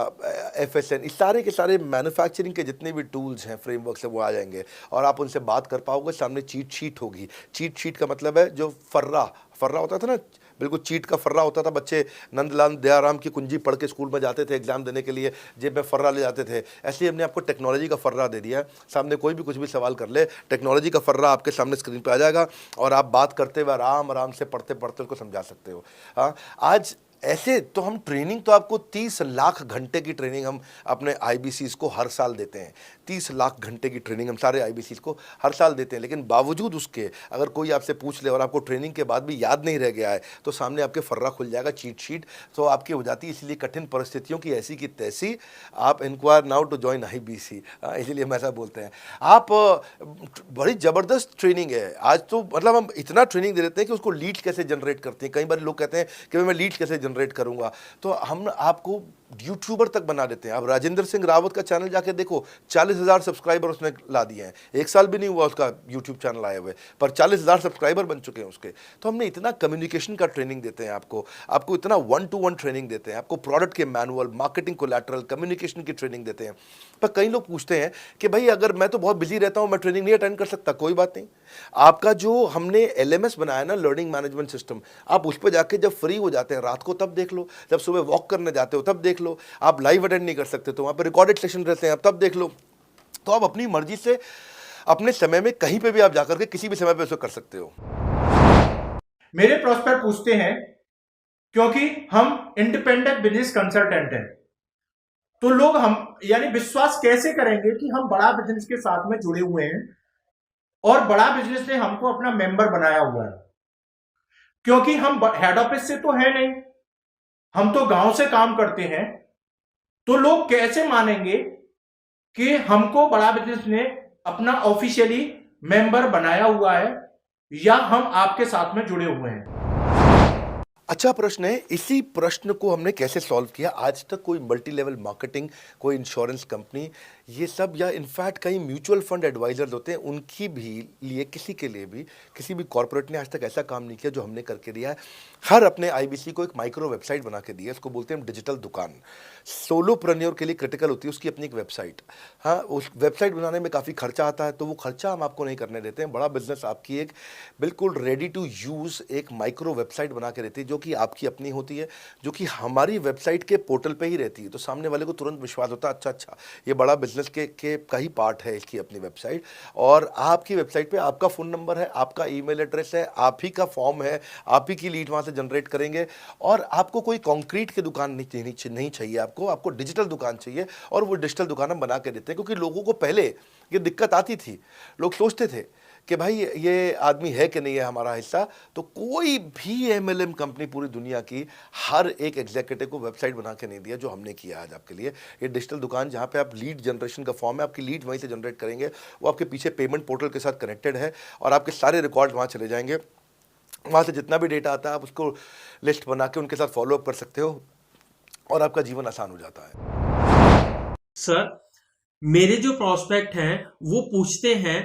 FSN, इस सारे के सारे मैन्युफैक्चरिंग के जितने भी टूल्स हैं, फ्रेमवर्क से, वो आ जाएंगे और आप उनसे बात कर पाओगे। सामने चीट शीट होगी। चीट शीट का मतलब है जो फर्रा फर्रा होता था ना, बिल्कुल चीट का फर्रा होता था, बच्चे नंदलाल दयाराम की कुंजी पढ़ के स्कूल में जाते थे एग्जाम देने के लिए, जेब में फर्रा ले जाते थे। ऐसे ही हमने आपको टेक्नोलॉजी का फर्रा दे दिया है। सामने कोई भी कुछ भी सवाल कर ले, टेक्नोलॉजी का फर्रा आपके सामने स्क्रीन पर आ जाएगा और आप बात करते हुए आराम आराम से पढ़ते पढ़ते उसको समझा सकते हो। हाँ, आज ऐसे तो हम ट्रेनिंग तो आपको 30 लाख घंटे की ट्रेनिंग हम अपने आईबीसीज को हर साल देते हैं। 30 लाख घंटे की ट्रेनिंग हम सारे आईबीसीज को हर साल देते हैं, लेकिन बावजूद उसके अगर कोई आपसे पूछ ले और आपको ट्रेनिंग के बाद भी याद नहीं रह गया है तो सामने आपके फर्रा खुल जाएगा, चीट शीट तो आपकी हो जाती है। इसलिए कठिन परिस्थितियों की ऐसी की तैसी, आप enquire now to join IBC, इसलिए हम ऐसा बोलते हैं। आप बड़ी ज़बरदस्त ट्रेनिंग है आज तो, मतलब हम इतना ट्रेनिंग दे देते हैं कि उसको लीड कैसे जनरेट करते हैं। कई बार लोग कहते हैं कि मैं लीड कैसे जनरेट करूंगा, तो हम आपको यूट्यूबर तक बना देते हैं। अब राजेंद्र सिंह रावत का चैनल जाके देखो, 40,000 सब्सक्राइबर उसने ला दिए हैं। 1 साल भी नहीं हुआ उसका यूट्यूब चैनल आए हुए, पर 40,000 सब्सक्राइबर बन चुके हैं उसके। तो हमने इतना कम्युनिकेशन का ट्रेनिंग देते हैं आपको इतना 1-to-1 ट्रेनिंग देते हैं, आपको प्रोडक्ट के मैनुअल, मार्केटिंग कोलैटरल, कम्युनिकेशन की ट्रेनिंग देते हैं। पर कई लोग पूछते हैं कि भाई अगर मैं तो बहुत बिजी रहता हूँ, मैं ट्रेनिंग नहीं अटेंड कर सकता। कोई बात नहीं, आपका जो हमने LMS बनाया ना, लर्निंग मैनेजमेंट सिस्टम, आप उस पर जाके जब फ्री हो जाते हैं रात को तब देख लो, जब सुबह वॉक करने जाते हो तब देख लो। आप लाइव अटेंड नहीं कर सकते तो वहाँ पर रिकॉर्डेड सेशन रहते हैं, आप तब देख लो। तो आप अपनी मर्जी से अपने समय में कहीं पे भी आप जाकर के किसी भी समय पे उसको कर सकते हो। मेरे प्रोस्पेक्ट पूछते हैं, क्योंकि हम इंडिपेंडेंट बिजनेस कंसल्टेंट हैं, तो लोग हम यानी विश्वास कैसे करेंगे कि हम बड़ा बिजनेस के साथ में जुड़े हुए हैं और बड़ा बिजनेस ने हमको अपना मेंबर बनाया हुआ है। क्योंकि हम हेड ऑफिस से तो है नहीं, हम तो गांव से काम करते हैं, तो लोग कैसे मानेंगे कि हमको बड़ा बिजनेस ने अपना ऑफिशियली मेंबर बनाया हुआ है या हम आपके साथ में जुड़े हुए हैं। अच्छा प्रश्न है। इसी प्रश्न को हमने कैसे सॉल्व किया, आज तक कोई मल्टी लेवल मार्केटिंग, कोई इंश्योरेंस कंपनी, ये सब, या इनफैक्ट कई म्यूचुअल फंड एडवाइजर्स होते हैं, उनकी भी लिए किसी के लिए भी किसी भी कॉर्पोरेट ने आज तक ऐसा काम नहीं किया जो हमने करके दिया है। हर अपने आईबीसी को एक माइक्रो वेबसाइट बना के दी है, इसको बोलते हैं हम डिजिटल दुकान। सोलोप्रेन्योर के लिए क्रिटिकल होती है उसकी अपनी एक वेबसाइट। हाँ, उस वेबसाइट बनाने में काफ़ी खर्चा आता है, तो वो खर्चा हम आपको नहीं करने देते हैं। बड़ा बिजनेस आपकी एक बिल्कुल रेडी टू यूज़ एक माइक्रो वेबसाइट बना के देती है, जो कि आपकी अपनी होती है, जो कि हमारी वेबसाइट के पोर्टल पे ही रहती है। तो सामने वाले को तुरंत विश्वास होता है, अच्छा ये बड़ा बिजनेस के का ही पार्ट है इसकी अपनी वेबसाइट। और आपकी वेबसाइट पे आपका फ़ोन नंबर है, आपका ईमेल एड्रेस है, आप ही का फॉर्म है, आप ही की लीड वहाँ से जनरेट करेंगे। और आपको कोई कॉन्क्रीट की दुकान नहीं चाहिए, आपको डिजिटल दुकान चाहिए। और वो डिजिटल दुकान हम बना के देते हैं, क्योंकि लोगों को पहले ये दिक्कत आती थी, लोग सोचते थे कि भाई ये आदमी है कि नहीं है हमारा हिस्सा। तो कोई भी MLM कंपनी पूरी दुनिया की हर एक एग्जीक्यूटिव को वेबसाइट बना के नहीं दिया जो हमने किया आज आपके लिए। ये डिजिटल दुकान जहाँ पे आप लीड जनरेशन का फॉर्म है, आपकी लीड वहीं से जनरेट करेंगे, वो आपके पीछे पेमेंट पोर्टल के साथ कनेक्टेड है और आपके सारे रिकॉर्ड वहाँ चले जाएंगे। वहाँ से जितना भी डेटा आता है आप उसको लिस्ट बना के उनके साथ फॉलोअप कर सकते हो और आपका जीवन आसान हो जाता है। सर, मेरे जो प्रोस्पेक्ट हैं वो पूछते हैं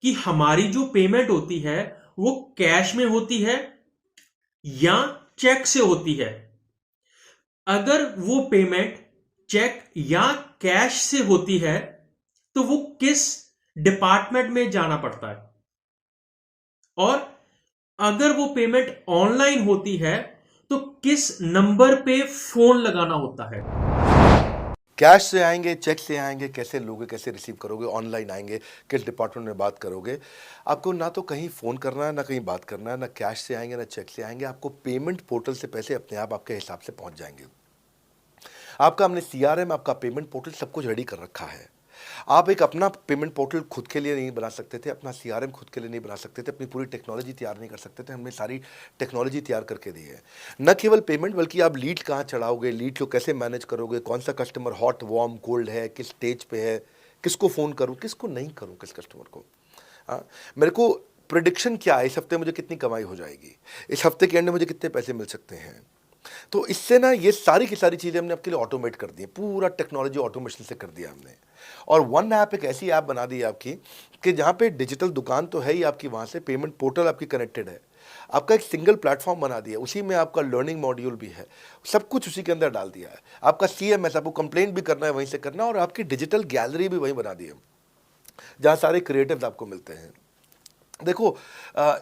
कि हमारी जो पेमेंट होती है वो कैश में होती है या चेक से होती है। अगर वो पेमेंट चेक या कैश से होती है तो वो किस डिपार्टमेंट में जाना पड़ता है, और अगर वो पेमेंट ऑनलाइन होती है तो किस नंबर पे फोन लगाना होता है। कैश से आएंगे, चेक से आएंगे, कैसे लोगे, कैसे रिसीव करोगे, ऑनलाइन आएंगे, किस डिपार्टमेंट में बात करोगे। आपको ना तो कहीं फ़ोन करना है, ना कहीं बात करना है, ना कैश से आएंगे ना चेक से आएंगे। आपको पेमेंट पोर्टल से पैसे अपने आप आपके हिसाब से पहुंच जाएंगे। आपका हमने CRM, आपका पेमेंट पोर्टल सब कुछ रेडी कर रखा है। आप एक अपना पेमेंट पोर्टल खुद के लिए नहीं बना सकते थे, अपना CRM खुद के लिए नहीं बना सकते थे, अपनी पूरी टेक्नोलॉजी तैयार नहीं कर सकते थे। हमने सारी टेक्नोलॉजी तैयार करके दी है। न केवल पेमेंट, बल्कि आप लीड कहाँ चढ़ाओगे, लीड को कैसे मैनेज करोगे, कौन सा कस्टमर हॉट, वार्म, कोल्ड है, किस स्टेज पे है, किसको फ़ोन करूँ, किसको नहीं करूँ, किस कस्टमर को। मेरे को प्रेडिक्शन क्या है, इस हफ्ते मुझे कितनी कमाई हो जाएगी, इस हफ्ते के एंड में मुझे कितने पैसे मिल सकते हैं। तो इससे ना ये सारी की सारी चीज़ें हमने आपके लिए ऑटोमेट कर दी है, पूरा टेक्नोलॉजी ऑटोमेशन से कर दिया हमने। और वन ऐप एक ऐसी ऐप बना दी है आपकी कि जहाँ पे डिजिटल दुकान तो है ही आपकी, वहाँ से पेमेंट पोर्टल आपकी कनेक्टेड है, आपका एक सिंगल प्लेटफॉर्म बना दिया, उसी में आपका लर्निंग मॉड्यूल भी है, सब कुछ उसी के अंदर डाल दिया है। आपका CMS, आपको कंप्लेंट भी करना है वहीं से करना, और आपकी डिजिटल गैलरी भी वहीं बना दी है जहाँ सारे क्रिएटिव्स आपको मिलते हैं। देखो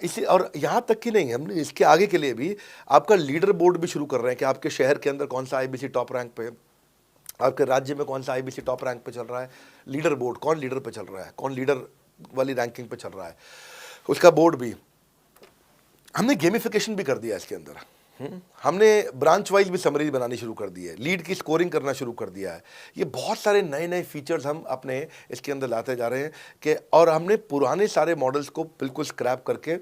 इसी और यहाँ तक कि नहीं, हमने इसके आगे के लिए भी आपका लीडर बोर्ड भी शुरू कर रहे हैं कि आपके शहर के अंदर कौन सा आईबीसी टॉप रैंक पे है, आपके राज्य में कौन सा आईबीसी टॉप रैंक पे चल रहा है, लीडर बोर्ड कौन लीडर पे चल रहा है, कौन लीडर वाली रैंकिंग पे चल रहा है, उसका बोर्ड भी हमने गेमिफिकेशन भी कर दिया इसके अंदर। हमने ब्रांच वाइज भी समरीज बनानी शुरू कर दी है, लीड की स्कोरिंग करना शुरू कर दिया है। ये बहुत सारे नए नए फीचर्स हम अपने इसके अंदर लाते जा रहे हैं कि और हमने पुराने सारे मॉडल्स को बिल्कुल स्क्रैप करके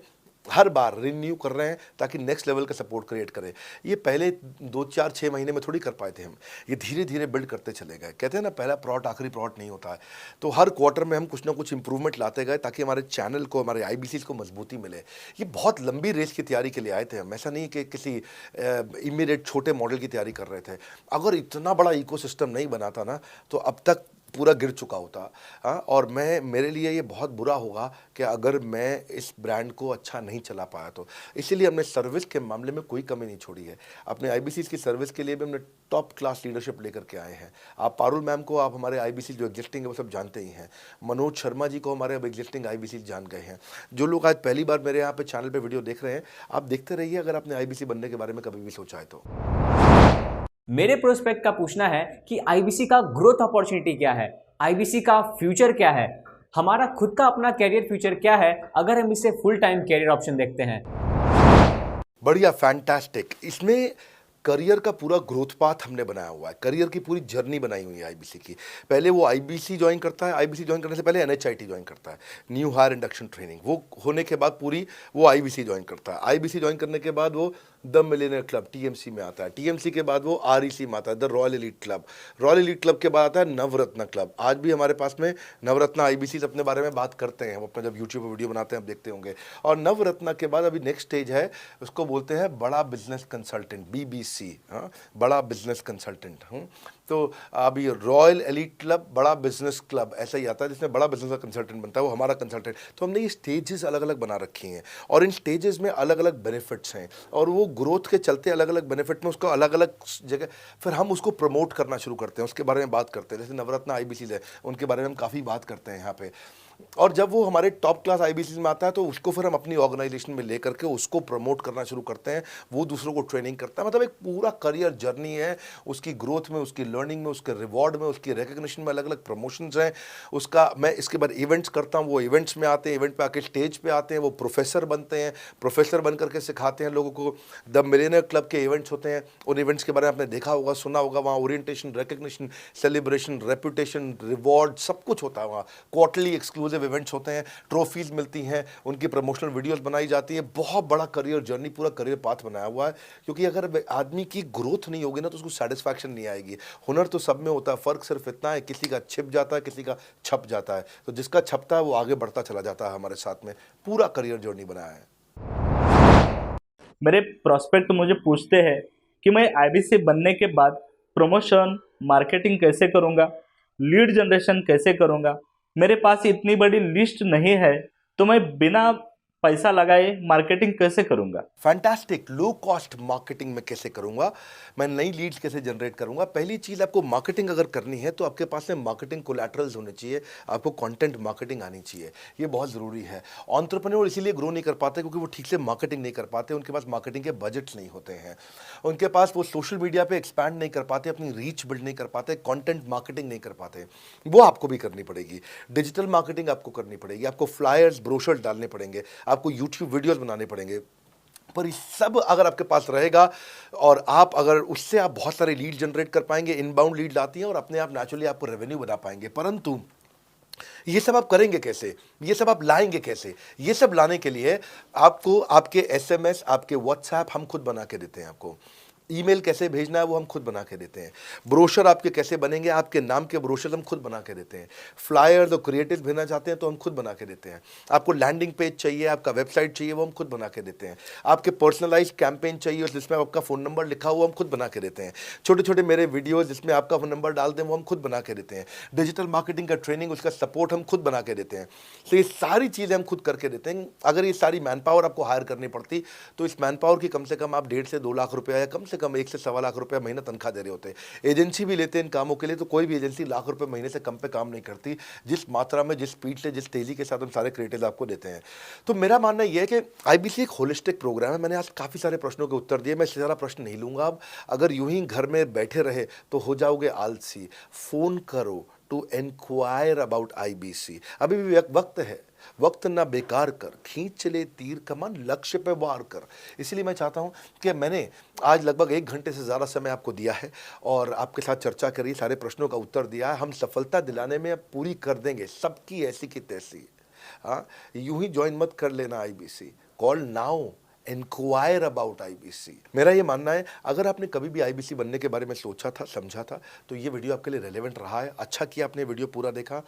हर बार रिन्यू कर रहे हैं ताकि नेक्स्ट लेवल का सपोर्ट क्रिएट करें। ये पहले 2-4-6 महीने में थोड़ी कर पाए थे हम, ये धीरे धीरे बिल्ड करते चले गए। कहते हैं ना, पहला प्लॉट आखिरी प्लॉट नहीं होता है। तो हर क्वार्टर में हम कुछ ना कुछ इंप्रूवमेंट लाते गए ताकि हमारे चैनल को, हमारे आईबीसी को मजबूती मिले। ये बहुत लंबी रेस की तैयारी के लिए आए थे हम, ऐसा नहीं कि किसी इमीडिएट छोटे मॉडल की तैयारी कर रहे थे। अगर इतना बड़ा इकोसिस्टम नहीं बनाता ना तो अब तक पूरा गिर चुका होता। हाँ, और मेरे लिए ये बहुत बुरा होगा कि अगर मैं इस ब्रांड को अच्छा नहीं चला पाया तो। इसीलिए हमने सर्विस के मामले में कोई कमी नहीं छोड़ी है। अपने आईबीसी की सर्विस के लिए भी हमने टॉप क्लास लीडरशिप लेकर के आए हैं। आप पारुल मैम को, आप हमारे आईबीसी जो एग्जिस्टिंग है वो सब जानते ही हैं। मनोज शर्मा जी को हमारे अब एग्जिस्टिंग आईबीसी जान गए हैं। जो लोग आज पहली बार मेरे यहाँ पे चैनल पर वीडियो देख रहे हैं, आप देखते रहिए अगर आपने आईबीसी बनने के बारे में कभी भी सोचा है तो। मेरे प्रोस्पेक्ट का पूछना है कि आईबीसी का ग्रोथ अपॉर्चुनिटी क्या है, आईबीसी का फ्यूचर क्या है, हमारा खुद का अपना कैरियर फ्यूचर क्या है अगर हम इसे फुल टाइम कैरियर ऑप्शन देखते हैं। बढ़िया, फैंटास्टिक। इसमें करियर का पूरा ग्रोथ पाथ हमने बनाया हुआ है, करियर की पूरी जर्नी बनाई हुई है आईबीसी की। पहले वो आईबीसी ज्वाइन करता है, आईबीसी ज्वाइन करने से पहले एनएचआईटी ज्वाइन करता है, न्यू हायर इंडक्शन ट्रेनिंग। वो होने के बाद पूरी वो आईबीसी ज्वाइन करता है। आईबीसी ज्वाइन करने के बाद वो द मिलेनियर क्लब टीएमसी में आता है। टीएमसी के बाद वो आरईसी में आता है, the royal elite club. Royal elite club के बाद आता है नवरत्न क्लब। आज भी हमारे पास में नवरत्न आईबीसी अपने बारे में बात करते हैं, हम अपना जब यूट्यूब पर वीडियो बनाते हैं आप देखते होंगे। और नवरत्न के बाद अभी नेक्स्ट स्टेज है, उसको बोलते हैं बड़ा बिजनेस कंसल्टेंट, बीबीसी। हाँ, बड़ा बिजनेस कंसल्टेंट। तो अभी रॉयल एलीट क्लब, बड़ा बिजनेस क्लब, ऐसा ही आता है जिसमें बड़ा बिजनेस का कंसल्टेंट बनता है, वो हमारा कंसल्टेंट। तो हमने ये स्टेजेस अलग अलग बना रखी हैं और इन स्टेजेस में अलग अलग बेनिफिट्स हैं और वो ग्रोथ के चलते अलग अलग बेनिफिट में उसको अलग अलग जगह फिर हम उसको प्रमोट करना शुरू करते हैं, उसके बारे में बात करते हैं। जैसे नवरत्न आईबीसी है, उनके बारे में हम काफ़ी बात करते हैं यहाँ पे। और जब वो हमारे टॉप क्लास आईबीसी में आता है तो उसको फिर हम अपनी ऑर्गेनाइजेशन में लेकर के उसको प्रमोट करना शुरू करते हैं, वो दूसरों को ट्रेनिंग करता है। मतलब एक पूरा करियर जर्नी है, उसकी ग्रोथ में, उसकी लर्निंग में, उसके रिवॉर्ड में, उसकी रिकग्निशन में अलग अलग प्रमोशंस हैं उसका। मैं इसके बाद इवेंट्स करता हूँ, वो इवेंट्स में आते हैं, इवेंट पे आके स्टेज पे आते हैं, वो प्रोफेसर बनते हैं, प्रोफेसर बन करके सिखाते हैं लोगों को। द मिलेनियर क्लब के इवेंट्स होते हैं, उन इवेंट्स के बारे में आपने देखा होगा, सुना होगा। वहाँ orientation, recognition, celebration, reputation, reward सब कुछ होता है वहाँ। क्वार्टरली एक्सक्लूसिव इवेंट्स होते हैं, ट्रॉफीज मिलती हैं, उनकी प्रमोशनल वीडियोस बनाई जाती है। बहुत बड़ा करियर जर्नी, पूरा करियर पाथ बनाया हुआ है। क्योंकि अगर आदमी की ग्रोथ नहीं होगी ना तो उसको सेटिस्फैक्शन नहीं आएगी। हुनर तो सब में होता है, फर्क सिर्फ इतना है किसी का छिप जाता है, किसी का छप जाता है। तो जिसका छपता है वो आगे बढ़ता चला जाता है। हमारे साथ में पूरा करियर जर्नी बनाया है। मेरे प्रोस्पेक्ट मुझे पूछते हैं कि मैं आईबीसी बनने के बाद प्रमोशन, मार्केटिंग कैसे करूंगा, लीड जनरेशन कैसे करूंगा। मेरे पास इतनी बड़ी लिस्ट नहीं है तो मैं बिना पैसा लगाए मार्केटिंग कैसे करूंगा। फैंटास्टिक। लो कॉस्ट मार्केटिंग में कैसे करूंगा, मैं नई लीड्स कैसे जनरेट करूंगा। पहली चीज़, आपको मार्केटिंग अगर करनी है तो आपके पास में मार्केटिंग कोलैटरल्स होने चाहिए, आपको कंटेंट मार्केटिंग आनी चाहिए, ये बहुत ज़रूरी है। एंटरप्रेन्योर इसीलिए ग्रो नहीं कर पाते क्योंकि वो ठीक से मार्केटिंग नहीं कर पाते, उनके पास मार्केटिंग के बजट्स नहीं होते हैं, उनके पास वो सोशल मीडिया पर एक्सपैंड नहीं कर पाते, अपनी रीच बिल्ड नहीं कर पाते, कंटेंट मार्केटिंग नहीं कर पाते। वो आपको भी करनी पड़ेगी। डिजिटल मार्केटिंग आपको करनी पड़ेगी, आपको फ्लायर्स, ब्रोशर्स डालने पड़ेंगे, आपको यूट्यूब वीडियोस बनाने पड़ेंगे। पर ये सब अगर आपके पास रहेगा और आप अगर उससे आप बहुत सारे लीड जनरेट कर पाएंगे, इनबाउंड लीड आती हैं और अपने आप नेचुरली आपको रेवेन्यू बना पाएंगे। परंतु ये सब आप करेंगे कैसे, ये सब आप लाएंगे कैसे? ये सब लाने के लिए आपको आपके एसएमएस, आपके व्हाट्सएप हम खुद बना के देते हैं। आपको ईमेल कैसे भेजना है वो हम खुद बना के देते हैं। ब्रोशर आपके कैसे बनेंगे, आपके नाम के ब्रोशर हम खुद बना के देते हैं। फ्लायर्स और क्रिएटिव भेजना चाहते हैं तो हम खुद बना के देते हैं। आपको लैंडिंग पेज चाहिए, आपका वेबसाइट चाहिए, वो हम खुद बना के देते हैं। आपके पर्सनलाइज्ड कैंपेन चाहिए जिसमें आपका फ़ोन नंबर लिखा हुआ हम खुद बना के देते हैं। छोटे छोटे मेरे वीडियोज़ जिसमें आपका फ़ोन नंबर डाल दें वो हम खुद बना के देते हैं। डिजिटल मार्केटिंग का ट्रेनिंग, उसका सपोर्ट हम खुद बना के देते हैं। तो ये सारी चीज़ें हम खुद करके देते हैं। अगर ये सारी मैन पावर आपको हायर करनी पड़ती तो इस मैन पावर की कम से कम आप 1.5 से 2 लाख रुपया या कम से कम 1 से सवा लाख रुपए महीना तनख्वाह दे रहे होते हैं। एजेंसी भी लेते हैं इन कामों के लिए, तो कोई भी एजेंसी लाख रुपए महीने से कम पे काम नहीं करती, जिस मात्रा में, जिस स्पीड से, जिस तेजी के साथ हम सारे क्रिएटिव आपको देते हैं। तो मेरा मानना यह है कि आईबीसी एक होलिस्टिक प्रोग्राम है। मैंने आज काफ़ी सारे प्रश्नों के उत्तर दिए, मैं इससे ज़्यादा प्रश्न नहीं लूँगा अब। अगर यूं ही घर में बैठे रहे तो हो जाओगे आलसी। फ़ोन करो टू इंक्वायर अबाउट आईबीसी। अभी भी वक्त है, वक्त ना बेकार कर, खींच चले तीर कमान, लक्ष्य पे वार कर। इसलिए मैं चाहता हूं कि मैंने आज लगभग 1 घंटे से ज़्यादा समय आपको दिया है और आपके साथ चर्चा करी, सारे प्रश्नों का उत्तर दिया है। हम सफलता दिलाने में अब पूरी कर देंगे सबकी ऐसी की तैसी। हाँ, यूं ही ज्वाइन मत कर लेना IBC, call now, enquire about IBC. मेरा ये मानना है, अगर आपने कभी भी आईबीसी बनने के बारे में सोचा था, समझा था, तो ये वीडियो आपके लिए रेलेवेंट रहा है। अच्छा किया आपने वीडियो पूरा देखा।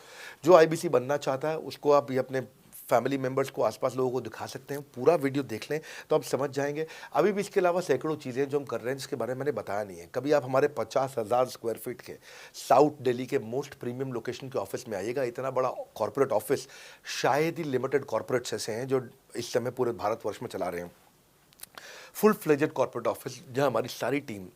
जो आईबीसी बनना चाहता है उसको आप ये अपने फैमिली मेम्बर्स को, आसपास लोगों को दिखा सकते हैं। पूरा वीडियो देख लें तो आप समझ जाएंगे। अभी भी इसके अलावा सैकड़ों चीज़ें जो हम कर रहे हैं जिसके बारे में मैंने बताया नहीं है। कभी आप हमारे 50,000 स्क्वायर फीट के साउथ दिल्ली के मोस्ट प्रीमियम लोकेशन के ऑफिस में आइएगा। इतना बड़ा कॉर्पोरेट ऑफिस शायद ही लिमिटेड कॉर्पोरेट्स ऐसे हैं जो इस समय पूरे भारतवर्ष में चला रहे हैं। फुल फ्लेजेड कॉर्पोरेट ऑफिस जहां हमारी सारी टीम,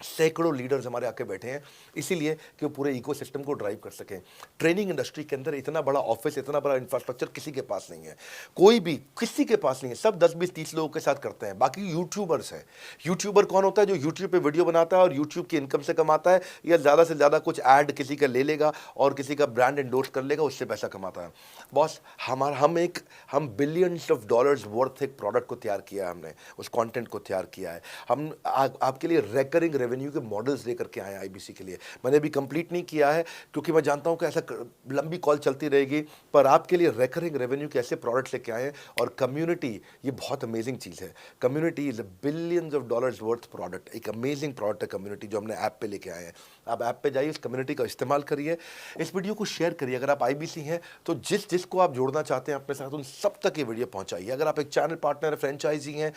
सैकड़ों लीडर्स हमारे आके बैठे हैं, इसीलिए कि वो पूरे इकोसिस्टम को ड्राइव कर सकें। ट्रेनिंग इंडस्ट्री के अंदर इतना बड़ा ऑफिस, इतना बड़ा इंफ्रास्ट्रक्चर किसी के पास नहीं है, कोई भी किसी के पास नहीं है। सब 10, 20, 30 लोगों के साथ करते हैं। बाकी यूट्यूबर्स हैं। यूट्यूबर कौन होता है? जो यूट्यूब पे वीडियो बनाता है और यूट्यूब की इनकम से कमाता है, या ज़्यादा से ज़्यादा कुछ ऐड किसी का ले लेगा और किसी का ब्रांड एंडोर्स कर लेगा, उससे पैसा कमाता है। बॉस, हम बिलियंस ऑफ डॉलर्स वर्थ एक प्रोडक्ट को तैयार किया है, हमने उस कंटेंट को तैयार किया है। हम आपके लिए रेकरिंग रेवेन्यू के मॉडल्स लेकर के आए हैं आईबीसी के लिए। मैंने अभी कंप्लीट नहीं किया है क्योंकि मैं जानता हूं कि ऐसा लंबी कॉल चलती रहेगी, पर आपके लिए रेकरिंग रेवेन्यू के ऐसे प्रोडक्ट्स लेके आए हैं। और कम्युनिटी, ये बहुत अमेजिंग चीज़ है। Community is a billions of dollars worth product. एक अमेजिंग प्रोडक्ट है कम्युनिटी, जो हमने ऐप पे लेके आए हैं। आप ऐप पे जाइए, इस कम्युनिटी का इस्तेमाल करिए, इस वीडियो को शेयर करिए। अगर आप आईबीसी हैं तो जिसको आप जोड़ना चाहते हैं अपने साथ, उन सब तक ये वीडियो पहुंचाइए। अगर आप एक चैनल पार्टनर, फ्रेंचाइजी हैं,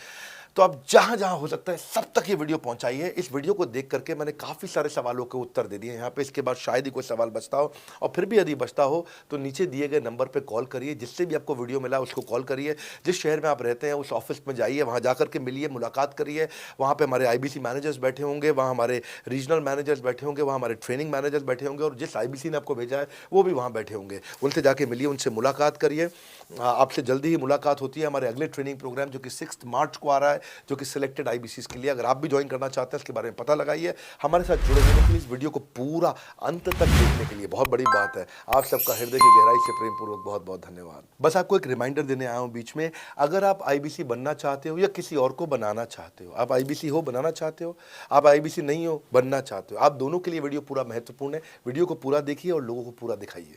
तो आप जहां जहां हो सकता है सब तक ये वीडियो पहुंचाइए। इस वीडियो को देख करके मैंने काफ़ी सारे सवालों के उत्तर दे दिए यहाँ पे। इसके बाद शायद ही कोई सवाल बचता हो, और फिर भी यदि बचता हो तो नीचे दिए गए नंबर पे कॉल करिए। जिससे भी आपको वीडियो मिला उसको कॉल करिए। जिस शहर में आप रहते हैं उस ऑफिस में जाइए, वहाँ जा करके मिलिए, मुलाकात करिए। वहाँ पर हमारे आईबीसी मैनेजर्स बैठे होंगे, वहाँ हमारे रीजनल मैनेजर्स बैठे होंगे, वहाँ हमारे ट्रेनिंग मैनेजर्स बैठे होंगे, और जिस आईबीसी ने आपको भेजा है वो भी वहाँ बैठे होंगे। उनसे जाके मिलिए, उनसे मुलाकात करिए। आपसे जल्दी ही मुलाकात होती है हमारे अगले ट्रेनिंग प्रोग्राम जो कि 6 मार्च को आ रहा है, जो कि सिलेक्टेड आईबीसी के लिए। अगर आप भी ज्वाइन करना चाहते हैं, इसके बारे में पता लगाइए। हमारे साथ जुड़े रहने के लिए, इस वीडियो को पूरा अंत तक देखने के लिए बहुत बड़ी बात है। आप सबका हृदय की गहराई से प्रेम पूर्वक बहुत बहुत धन्यवाद। बस आपको एक रिमाइंडर देने आया हूँ बीच में, अगर आप आईबीसी बनना चाहते हो या किसी और को बनाना चाहते हो, आप आईबीसी हो बनाना चाहते हो, आप आईबीसी नहीं हो बनना चाहते हो, आप दोनों के लिए वीडियो पूरा महत्वपूर्ण है। वीडियो को पूरा देखिए और लोगों को पूरा दिखाइए।